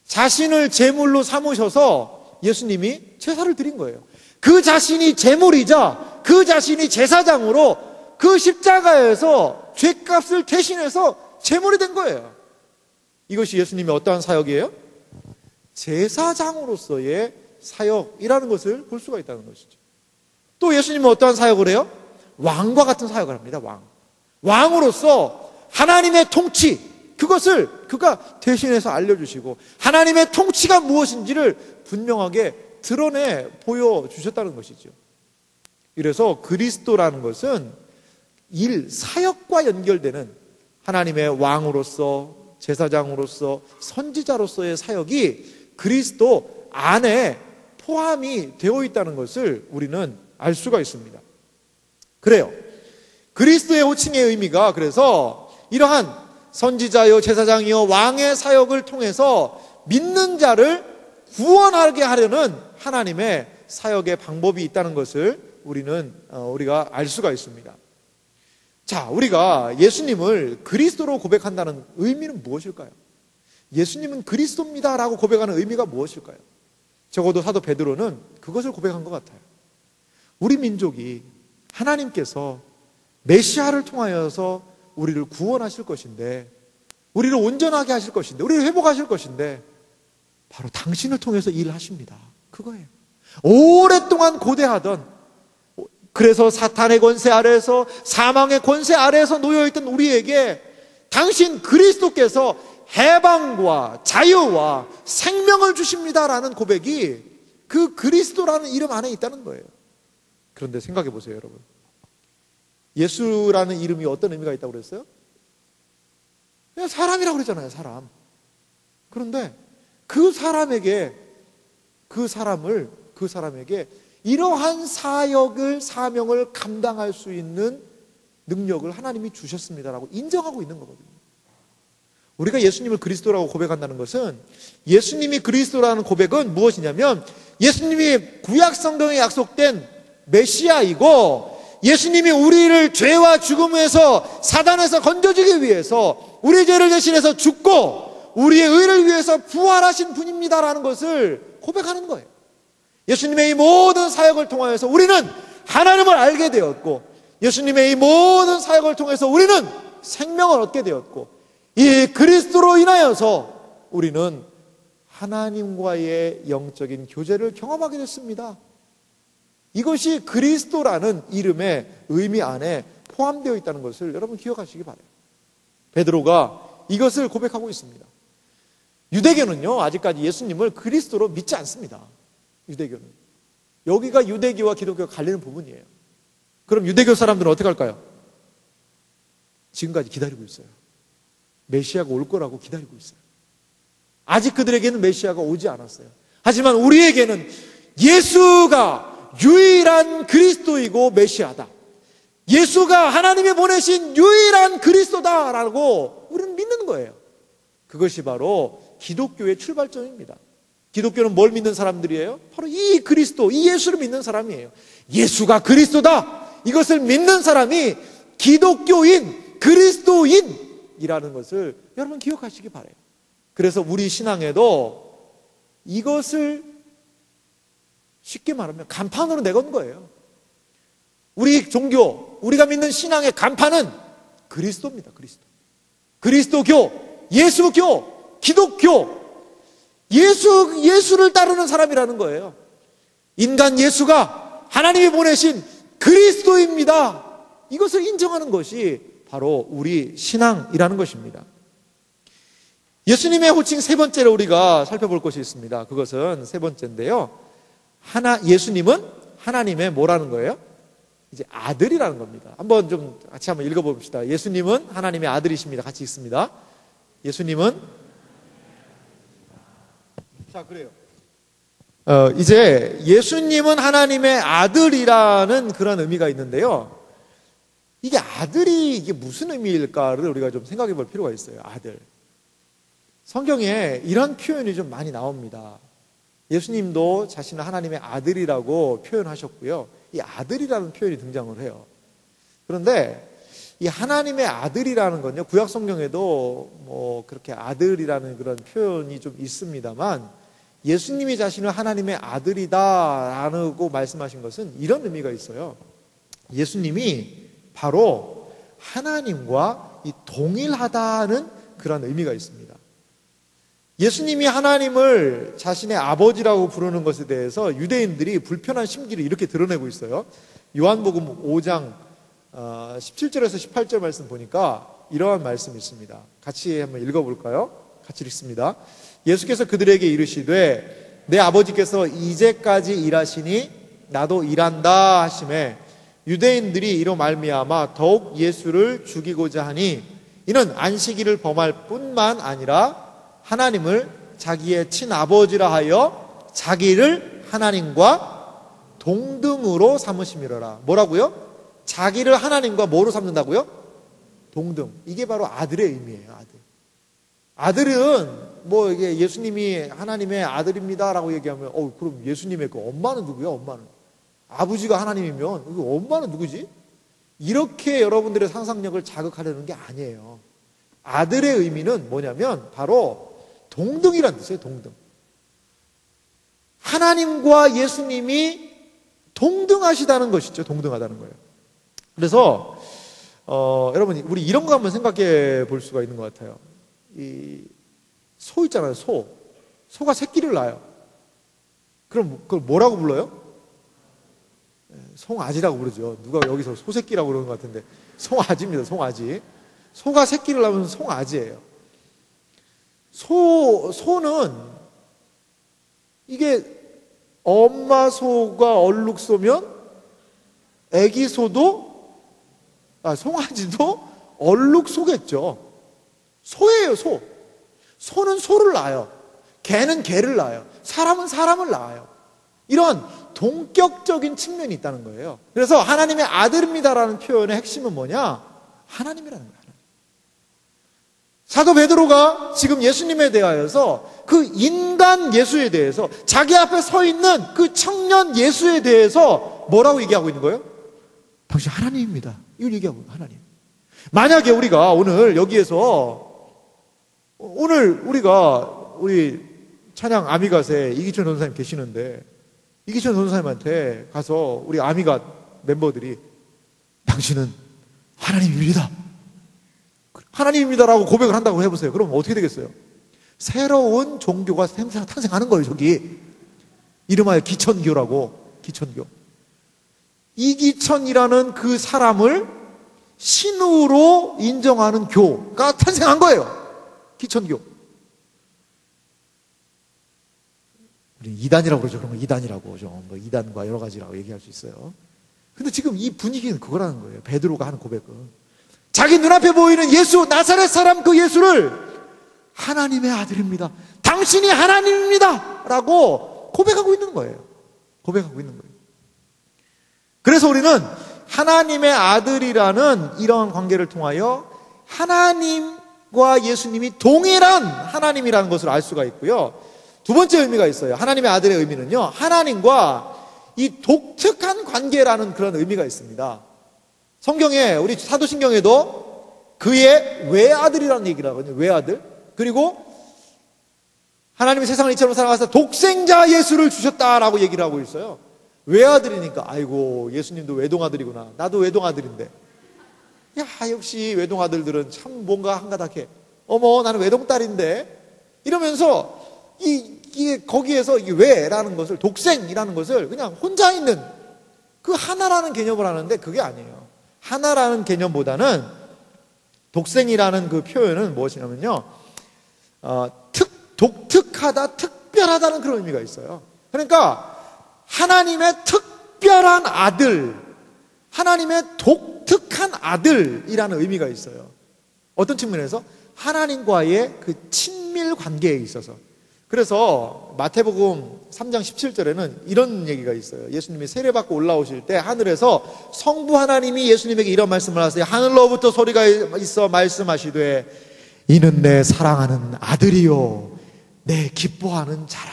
자신을 제물로 삼으셔서 예수님이 제사를 드린 거예요. 그 자신이 제물이자 그 자신이 제사장으로 그 십자가에서 죄값을 대신해서 제물이 된 거예요. 이것이 예수님의 어떠한 사역이에요? 제사장으로서의 사역이라는 것을 볼 수가 있다는 것이죠. 또 예수님은 어떠한 사역을 해요? 왕과 같은 사역을 합니다. 왕으로서 하나님의 통치, 그것을 그가 대신해서 알려주시고 하나님의 통치가 무엇인지를 분명하게 드러내 보여주셨다는 것이죠. 이래서 그리스도라는 것은 사역과 연결되는 하나님의 왕으로서, 제사장으로서, 선지자로서의 사역이 그리스도 안에 포함이 되어 있다는 것을 우리는 알 수가 있습니다. 그래요. 그리스도의 호칭의 의미가 그래서 이러한 선지자요, 제사장이요, 왕의 사역을 통해서 믿는 자를 구원하게 하려는 하나님의 사역의 방법이 있다는 것을 우리가 알 수가 있습니다. 자, 우리가 예수님을 그리스도로 고백한다는 의미는 무엇일까요? 예수님은 그리스도입니다라고 고백하는 의미가 무엇일까요? 적어도 사도 베드로는 그것을 고백한 것 같아요. 우리 민족이 하나님께서 메시아를 통하여서 우리를 구원하실 것인데, 우리를 온전하게 하실 것인데, 우리를 회복하실 것인데 바로 당신을 통해서 일하십니다. 그거예요. 오랫동안 고대하던, 그래서 사탄의 권세 아래에서, 사망의 권세 아래에서 놓여있던 우리에게 당신 그리스도께서 해방과 자유와 생명을 주십니다라는 고백이 그 그리스도라는 이름 안에 있다는 거예요. 그런데 생각해 보세요, 여러분. 예수라는 이름이 어떤 의미가 있다고 그랬어요? 그냥 사람이라고 그랬잖아요, 사람. 그런데 그 사람에게 이러한 사명을 감당할 수 있는 능력을 하나님이 주셨습니다라고 인정하고 있는 거거든요. 우리가 예수님을 그리스도라고 고백한다는 것은, 예수님이 그리스도라는 고백은 무엇이냐면 예수님이 구약 성경에 약속된 메시아이고, 예수님이 우리를 죄와 죽음에서, 사단에서 건져주기 위해서 우리의 죄를 대신해서 죽고 우리의 의를 위해서 부활하신 분입니다라는 것을 고백하는 거예요. 예수님의 이 모든 사역을 통하여서 우리는 하나님을 알게 되었고, 예수님의 이 모든 사역을 통해서 우리는 생명을 얻게 되었고, 이 그리스도로 인하여서 우리는 하나님과의 영적인 교제를 경험하게 됐습니다. 이것이 그리스도라는 이름의 의미 안에 포함되어 있다는 것을 여러분 기억하시기 바라요. 베드로가 이것을 고백하고 있습니다. 유대교는요, 아직까지 예수님을 그리스도로 믿지 않습니다. 유대교는. 여기가 유대교와 기독교가 갈리는 부분이에요. 그럼 유대교 사람들은 어떻게 할까요? 지금까지 기다리고 있어요. 메시아가 올 거라고 기다리고 있어요. 아직 그들에게는 메시아가 오지 않았어요. 하지만 우리에게는 예수가 유일한 그리스도이고 메시아다. 예수가 하나님이 보내신 유일한 그리스도다라고 우리는 믿는 거예요. 그것이 바로 기독교의 출발점입니다. 기독교는 뭘 믿는 사람들이에요? 바로 이 그리스도, 이 예수를 믿는 사람이에요. 예수가 그리스도다! 이것을 믿는 사람이 기독교인, 그리스도인이라는 것을 여러분 기억하시기 바라요. 그래서 우리 신앙에도 이것을 쉽게 말하면 간판으로 내건 거예요. 우리 종교, 우리가 믿는 신앙의 간판은 그리스도입니다. 그리스도. 그리스도교, 예수교, 기독교, 예수를 따르는 사람이라는 거예요. 인간 예수가 하나님이 보내신 그리스도입니다. 이것을 인정하는 것이 바로 우리 신앙이라는 것입니다. 예수님의 호칭 세 번째로 우리가 살펴볼 것이 있습니다. 그것은 세 번째인데요. 예수님은 하나님의 뭐라는 거예요? 이제 아들이라는 겁니다. 한번 좀 같이 한번 읽어봅시다. 예수님은 하나님의 아들이십니다. 같이 읽습니다. 예수님은 자 그래요. 이제 예수님은 하나님의 아들이라는 그런 의미가 있는데요. 이게 아들이 이게 무슨 의미일까를 우리가 좀 생각해 볼 필요가 있어요. 아들. 성경에 이런 표현이 좀 많이 나옵니다. 예수님도 자신을 하나님의 아들이라고 표현하셨고요. 이 아들이라는 표현이 등장을 해요. 그런데 이 하나님의 아들이라는 건요, 구약 성경에도 뭐 그렇게 아들이라는 그런 표현이 좀 있습니다만, 예수님이 자신을 하나님의 아들이다라고 말씀하신 것은 이런 의미가 있어요. 예수님이 바로 하나님과 이 동일하다는 그런 의미가 있습니다. 예수님이 하나님을 자신의 아버지라고 부르는 것에 대해서 유대인들이 불편한 심기를 이렇게 드러내고 있어요. 요한복음 5장 17절에서 18절 말씀 보니까 이러한 말씀이 있습니다. 같이 한번 읽어볼까요? 같이 읽습니다. 예수께서 그들에게 이르시되 내 아버지께서 이제까지 일하시니 나도 일한다 하시매 유대인들이 이로 말미암아 더욱 예수를 죽이고자 하니 이는 안식일을 범할 뿐만 아니라 하나님을 자기의 친아버지라 하여 자기를 하나님과 동등으로 삼으심이로라. 뭐라고요? 자기를 하나님과 뭐로 삼는다고요? 동등. 이게 바로 아들의 의미예요. 아들. 아들은 뭐 이게 예수님이 하나님의 아들입니다라고 얘기하면 그럼 예수님의 그 엄마는 누구야? 엄마는 아버지가 하나님이면 그 엄마는 누구지? 이렇게 여러분들의 상상력을 자극하려는 게 아니에요. 아들의 의미는 뭐냐면 바로 동등이란 뜻이에요. 동등. 하나님과 예수님이 동등하시다는 것이죠. 동등하다는 거예요. 그래서 여러분 우리 이런 거 한번 생각해 볼 수가 있는 것 같아요. 이 소 있잖아요. 소가 새끼를 낳아요. 그럼 그걸 뭐라고 불러요? 송아지라고 부르죠. 누가 여기서 소새끼라고 그러는 것 같은데 송아지입니다. 송아지. 소가 새끼를 낳으면 송아지예요. 소는 이게 엄마 소가 얼룩소면 애기 소도 송아지도 얼룩소겠죠. 소예요. 소는 소를 낳아요. 개는 개를 낳아요. 사람은 사람을 낳아요. 이런 동격적인 측면이 있다는 거예요. 그래서 하나님의 아들입니다라는 표현의 핵심은 뭐냐? 하나님이라는 거예요. 사도 베드로가 지금 예수님에 대하여서 그 인간 예수에 대해서 자기 앞에 서 있는 그 청년 예수에 대해서 뭐라고 얘기하고 있는 거예요? 당신 하나님입니다. 이걸 얘기하고 있는 하나님. 만약에 우리가 오늘 여기에서 우리 찬양 아미갓에 이기천 전사님 계시는데 이기천 전사님한테 가서 우리 아미갓 멤버들이 당신은 하나님입니다. 하나님입니다라고 고백을 한다고 해보세요. 그럼 어떻게 되겠어요? 새로운 종교가 탄생하는 거예요, 저기. 이름하여 기천교라고, 기천교. 이기천이라는 그 사람을 신으로 인정하는 교가 탄생한 거예요. 기천교. 우리 이단이라고 그러죠. 그런 거 이단이라고. 좀 뭐 이단과 여러 가지라고 얘기할 수 있어요. 근데 지금 이 분위기는 그거라는 거예요. 베드로가 하는 고백은. 자기 눈앞에 보이는 예수, 나사렛 사람 그 예수를 하나님의 아들입니다. 당신이 하나님입니다. 라고 고백하고 있는 거예요. 고백하고 있는 거예요. 그래서 우리는 하나님의 아들이라는 이러한 관계를 통하여 하나님과 예수님이 동일한 하나님이라는 것을 알 수가 있고요. 두 번째 의미가 있어요. 하나님의 아들의 의미는요, 하나님과 이 독특한 관계라는 그런 의미가 있습니다. 성경에, 우리 사도신경에도 그의 외아들이라는 얘기를 하거든요. 외아들. 그리고 하나님이 세상을 이처럼 사랑하사 독생자 예수를 주셨다라고 얘기를 하고 있어요. 외아들이니까 아이고 예수님도 외동아들이구나. 나도 외동아들인데. 야, 역시 외동아들들은 참 뭔가 한가닥해. 어머, 나는 외동딸인데. 이러면서 이게 거기에서 이 외라는 것을, 독생이라는 것을 그냥 혼자 있는 그 하나라는 개념을 하는데 그게 아니에요. 하나라는 개념보다는 독생이라는 그 표현은 무엇이냐면요, 독특하다, 특별하다는 그런 의미가 있어요. 그러니까 하나님의 특별한 아들, 하나님의 독특한 아들이라는 의미가 있어요. 어떤 측면에서? 하나님과의 그 친밀 관계에 있어서. 그래서 마태복음 3장 17절에는 이런 얘기가 있어요. 예수님이 세례받고 올라오실 때 하늘에서 성부 하나님이 예수님에게 이런 말씀을 하세요. 하늘로부터 소리가 있어 말씀하시되 이는 내 사랑하는 아들이요 내 기뻐하는 자라.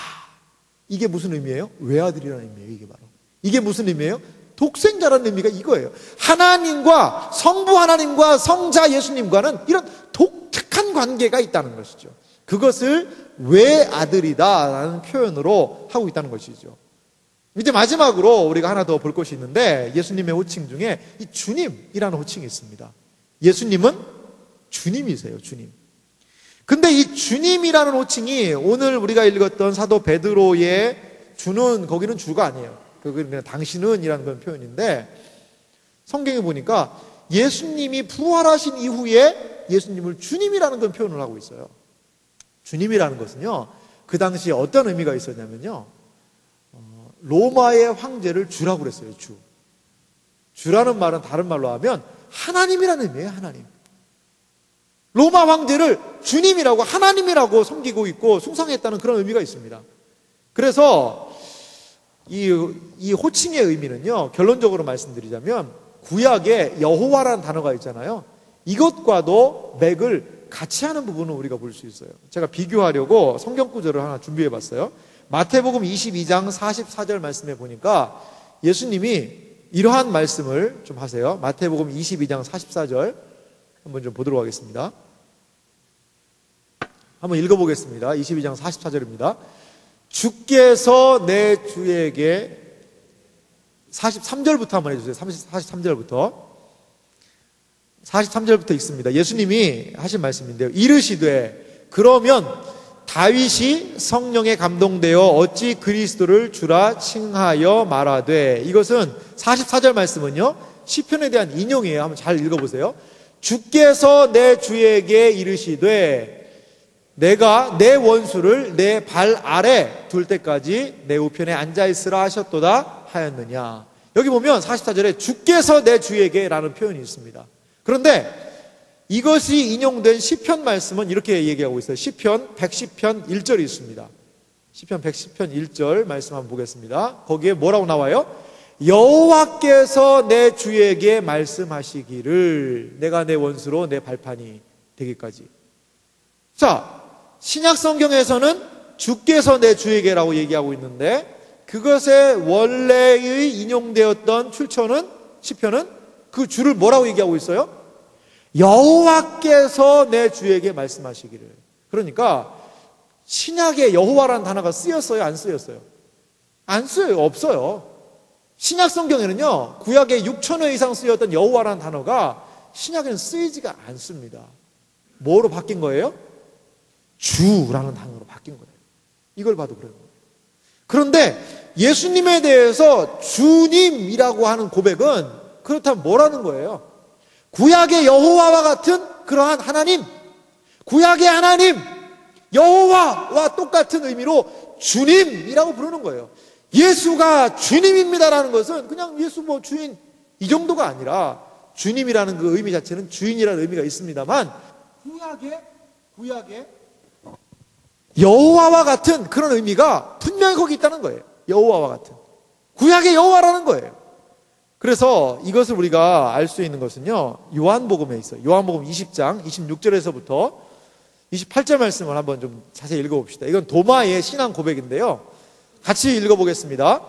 이게 무슨 의미예요? 외아들이라는 의미예요. 이게 바로. 이게 무슨 의미예요? 독생자라는 의미가 이거예요. 하나님과, 성부 하나님과 성자 예수님과는 이런 독특한 관계가 있다는 것이죠. 그것을 외아들이다라는 표현으로 하고 있다는 것이죠. 이제 마지막으로 우리가 하나 더 볼 것이 있는데, 예수님의 호칭 중에 이 주님이라는 호칭이 있습니다. 예수님은 주님이세요, 주님. 근데 이 주님이라는 호칭이 오늘 우리가 읽었던 사도 베드로의 주는, 거기는 주가 아니에요. 그건 그냥 당신은 이라는 그런 표현인데, 성경에 보니까 예수님이 부활하신 이후에 예수님을 주님이라는 그런 표현을 하고 있어요. 주님이라는 것은요, 그 당시에 어떤 의미가 있었냐면요, 로마의 황제를 주라고 그랬어요. 주라는 말은 다른 말로 하면 하나님이라는 의미예요. 하나님. 로마 황제를 주님이라고, 하나님이라고 섬기고 있고 숭상했다는 그런 의미가 있습니다. 그래서 이 호칭의 의미는요, 결론적으로 말씀드리자면 구약에 여호와라는 단어가 있잖아요. 이것과도 맥을 같이 하는 부분을 우리가 볼 수 있어요. 제가 비교하려고 성경 구절을 하나 준비해 봤어요. 마태복음 22장 44절 말씀에 보니까 예수님이 이러한 말씀을 좀 하세요. 마태복음 22장 44절 한번 좀 보도록 하겠습니다. 한번 읽어보겠습니다. 22장 44절입니다. 주께서 내 주에게, 43절부터 한번 해주세요. 43절부터. 43절부터 있습니다. 예수님이 하신 말씀인데요. 이르시되 그러면 다윗이 성령에 감동되어 어찌 그리스도를 주라 칭하여 말하되. 이것은 44절 말씀은요, 시편에 대한 인용이에요. 한번 잘 읽어보세요. 주께서 내 주에게 이르시되 내가 내 원수를 내 발 아래 둘 때까지 내 우편에 앉아있으라 하셨도다 하였느냐. 여기 보면 44절에 주께서 내 주에게 라는 표현이 있습니다. 그런데 이것이 인용된 시편 말씀은 이렇게 얘기하고 있어요. 시편 110편 1절이 있습니다. 시편 110편 1절 말씀 한번 보겠습니다. 거기에 뭐라고 나와요? 여호와께서 내 주에게 말씀하시기를 내가 내 원수로 내 발판이 되기까지. 자, 신약 성경에서는 주께서 내 주에게라고 얘기하고 있는데, 그것의 원래의 인용되었던 출처는, 시편은 그 주를 뭐라고 얘기하고 있어요? 여호와께서 내 주에게 말씀하시기를. 그러니까 신약에 여호와라는 단어가 쓰였어요? 안 쓰였어요? 안 쓰여요. 없어요. 신약 성경에는요, 구약에 6,000회 이상 쓰였던 여호와라는 단어가 신약에는 쓰이지가 않습니다. 뭐로 바뀐 거예요? 주라는 단어로 바뀐 거예요. 이걸 봐도 그래요. 그런데 예수님에 대해서 주님이라고 하는 고백은 그렇다면 뭐라는 거예요? 구약의 여호와와 같은 그러한 하나님, 구약의 하나님, 여호와와 똑같은 의미로 주님이라고 부르는 거예요. 예수가 주님입니다라는 것은 그냥 예수 뭐 주인 이 정도가 아니라 주님이라는 그 의미 자체는 주인이라는 의미가 있습니다만 구약의 여호와와 같은 그런 의미가 분명히 거기 있다는 거예요. 여호와와 같은 구약의 여호와라는 거예요. 그래서 이것을 우리가 알 수 있는 것은요, 요한복음에 있어요. 요한복음 20장 26절에서부터 28절 말씀을 한번 좀 자세히 읽어봅시다. 이건 도마의 신앙 고백인데요, 같이 읽어보겠습니다.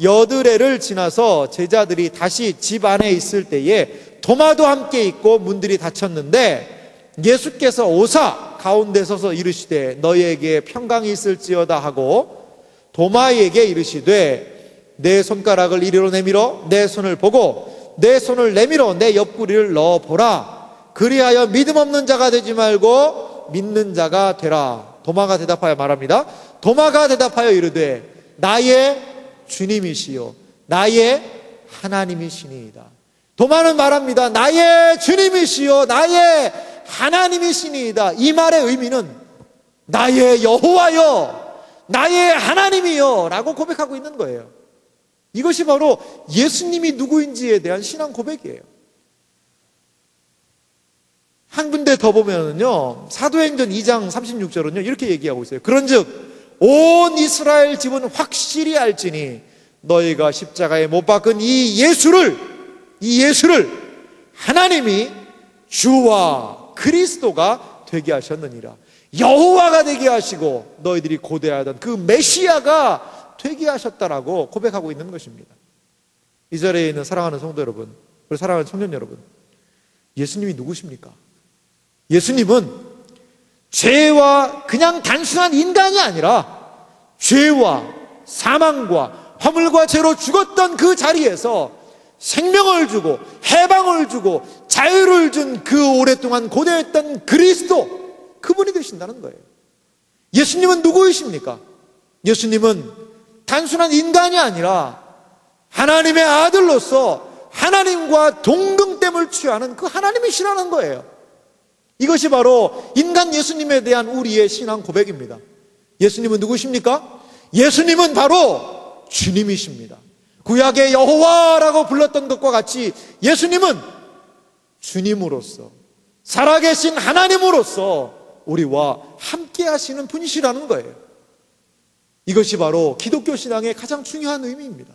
여드레를 지나서 제자들이 다시 집 안에 있을 때에 도마도 함께 있고 문들이 닫혔는데 예수께서 오사 가운데 서서 이르시되 너희에게 평강이 있을지어다 하고 도마에게 이르시되 내 손가락을 이리로 내밀어 내 손을 보고 내 손을 내밀어 내 옆구리를 넣어보라. 그리하여 믿음 없는 자가 되지 말고 믿는 자가 되라. 도마가 대답하여 말합니다. 도마가 대답하여 이르되 나의 주님이시요 나의 하나님이시니이다. 도마는 말합니다. 나의 주님이시요 나의 하나님이시니이다. 이 말의 의미는 나의 여호와여 나의 하나님이여 라고 고백하고 있는 거예요. 이것이 바로 예수님이 누구인지에 대한 신앙 고백이에요. 한 군데 더 보면은요, 사도행전 2장 36절은요, 이렇게 얘기하고 있어요. 그런즉 온 이스라엘 집은 확실히 알지니 너희가 십자가에 못 박은 이 예수를 하나님이 주와 그리스도가 되게 하셨느니라. 여호와가 되게 하시고 너희들이 고대하던 그 메시아가 되게 하셨다라고 고백하고 있는 것입니다. 이 자리에 있는 사랑하는 성도 여러분, 우리 사랑하는 청년 여러분, 예수님이 누구십니까? 예수님은 죄와 그냥 단순한 인간이 아니라 죄와 사망과 허물과 죄로 죽었던 그 자리에서 생명을 주고 해방을 주고 자유를 준 그 오랫동안 고대했던 그리스도, 그분이 되신다는 거예요. 예수님은 누구이십니까? 예수님은 단순한 인간이 아니라 하나님의 아들로서 하나님과 동등됨을 취하는 그 하나님이시라는 거예요. 이것이 바로 인간 예수님에 대한 우리의 신앙 고백입니다. 예수님은 누구십니까? 예수님은 바로 주님이십니다. 구약의 여호와라고 불렀던 것과 같이 예수님은 주님으로서 살아계신 하나님으로서 우리와 함께 하시는 분이시라는 거예요. 이것이 바로 기독교 신앙의 가장 중요한 의미입니다.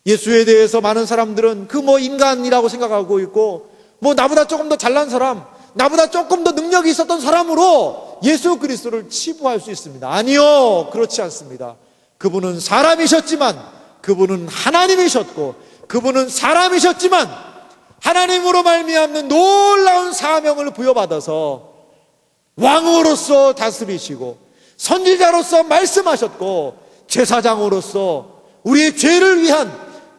예수에 대해서 많은 사람들은 그 인간이라고 생각하고 있고, 나보다 조금 더 잘난 사람, 나보다 조금 더 능력이 있었던 사람으로 예수 그리스도를 치부할 수 있습니다. 아니요, 그렇지 않습니다. 그분은 사람이셨지만 그분은 하나님이셨고, 그분은 사람이셨지만 하나님으로 말미암는 놀라운 사명을 부여받아서 왕으로서 다스리시고 선지자로서 말씀하셨고 제사장으로서 우리의 죄를 위한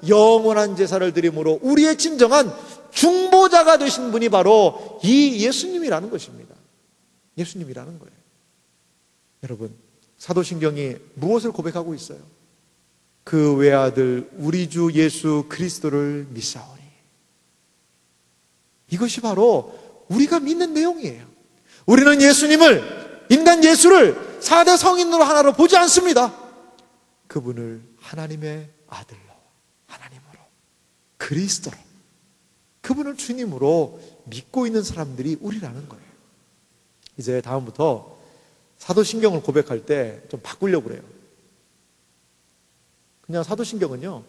영원한 제사를 드림으로 우리의 진정한 중보자가 되신 분이 바로 이 예수님이라는 것입니다. 예수님이라는 거예요. 여러분, 사도신경이 무엇을 고백하고 있어요? 그 외아들 우리 주 예수 그리스도를 믿사오니. 이것이 바로 우리가 믿는 내용이에요. 우리는 예수님을, 인간 예수를 4대 성인으로 하나로 보지 않습니다. 그분을 하나님의 아들로, 하나님으로, 그리스도로, 그분을 주님으로 믿고 있는 사람들이 우리라는 거예요. 이제 다음부터 사도신경을 고백할 때 좀 바꾸려고 그래요. 그냥 사도신경은요,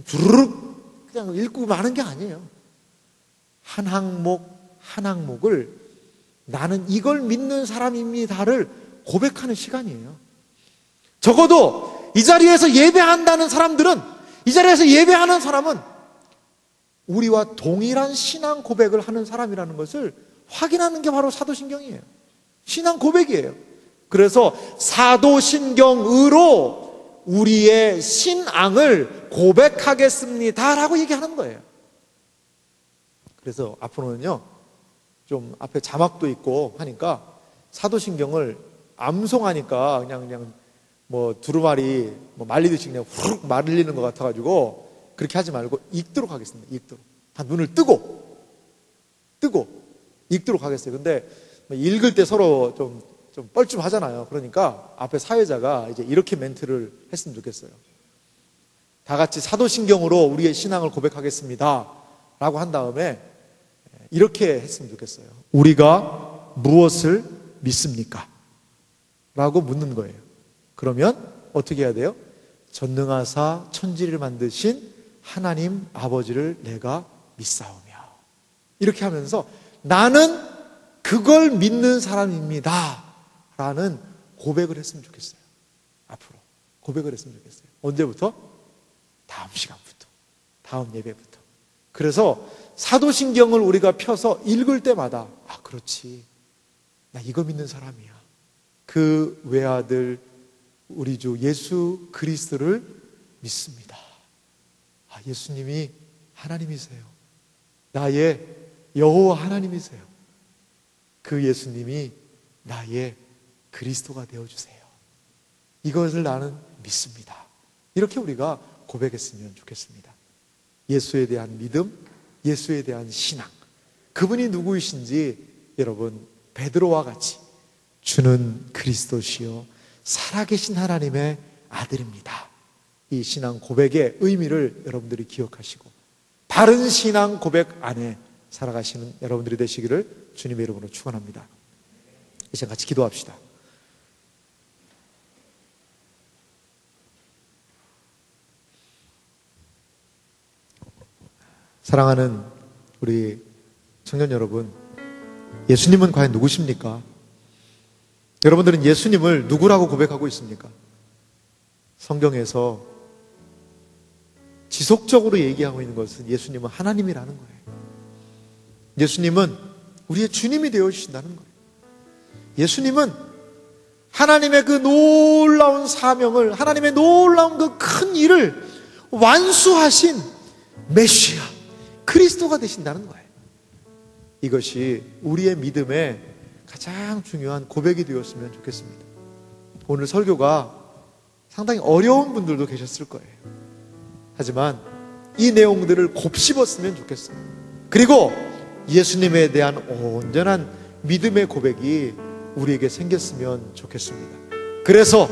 주르륵 그냥 읽고 마는 게 아니에요. 한 항목 한 항목을 나는 이걸 믿는 사람입니다를 고백하는 시간이에요. 적어도 이 자리에서 예배한다는 사람들은, 이 자리에서 예배하는 사람은 우리와 동일한 신앙 고백을 하는 사람이라는 것을 확인하는 게 바로 사도신경이에요. 신앙 고백이에요. 그래서 사도신경으로 우리의 신앙을 고백하겠습니다라고 얘기하는 거예요. 그래서 앞으로는요, 좀 앞에 자막도 있고 하니까 사도신경을 암송하니까 그냥 뭐 두루마리 뭐 말리듯이 그냥 후룩 말리는 것 같아가지고 그렇게 하지 말고 읽도록 하겠습니다. 읽도록. 다 눈을 뜨고 읽도록 하겠어요. 근데 읽을 때 서로 좀 뻘쭘하잖아요. 그러니까 앞에 사회자가 이제 이렇게 멘트를 했으면 좋겠어요. 다 같이 사도신경으로 우리의 신앙을 고백하겠습니다 라고 한 다음에 이렇게 했으면 좋겠어요. 우리가 무엇을 믿습니까? 라고 묻는 거예요. 그러면 어떻게 해야 돼요? 전능하사 천지를 만드신 하나님 아버지를 내가 믿사오며, 이렇게 하면서 나는 그걸 믿는 사람입니다 라는 고백을 했으면 좋겠어요. 앞으로 고백을 했으면 좋겠어요. 언제부터? 다음 시간부터, 다음 예배부터. 그래서 사도신경을 우리가 펴서 읽을 때마다 그렇지, 나 이거 믿는 사람이야. 그 외아들 우리 주 예수 그리스도를 믿습니다. 예수님이 하나님이세요. 나의 여호와 하나님이세요. 그 예수님이 나의 그리스도가 되어주세요. 이것을 나는 믿습니다. 이렇게 우리가 고백했으면 좋겠습니다. 예수에 대한 믿음, 예수에 대한 신앙, 그분이 누구이신지 여러분 베드로와 같이 주는 그리스도시요 살아계신 하나님의 아들입니다. 이 신앙 고백의 의미를 여러분들이 기억하시고 바른 신앙 고백 안에 살아가시는 여러분들이 되시기를 주님의 이름으로 축원합니다. 이 시간 같이 기도합시다. 사랑하는 우리 청년 여러분, 예수님은 과연 누구십니까? 여러분들은 예수님을 누구라고 고백하고 있습니까? 성경에서 지속적으로 얘기하고 있는 것은 예수님은 하나님이라는 거예요. 예수님은 우리의 주님이 되어주신다는 거예요. 예수님은 하나님의 그 놀라운 사명을, 하나님의 놀라운 그 큰 일을 완수하신 메시아 그리스도가 되신다는 거예요. 이것이 우리의 믿음의 가장 중요한 고백이 되었으면 좋겠습니다. 오늘 설교가 상당히 어려운 분들도 계셨을 거예요. 하지만 이 내용들을 곱씹었으면 좋겠어요. 그리고 예수님에 대한 온전한 믿음의 고백이 우리에게 생겼으면 좋겠습니다. 그래서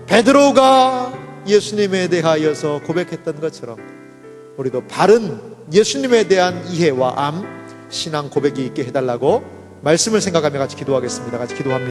베드로가 예수님에 대하여서 고백했던 것처럼 우리도 바른 예수님에 대한 이해와 신앙 고백이 있게 해달라고 말씀을 생각하며 같이 기도하겠습니다. 같이 기도합니다.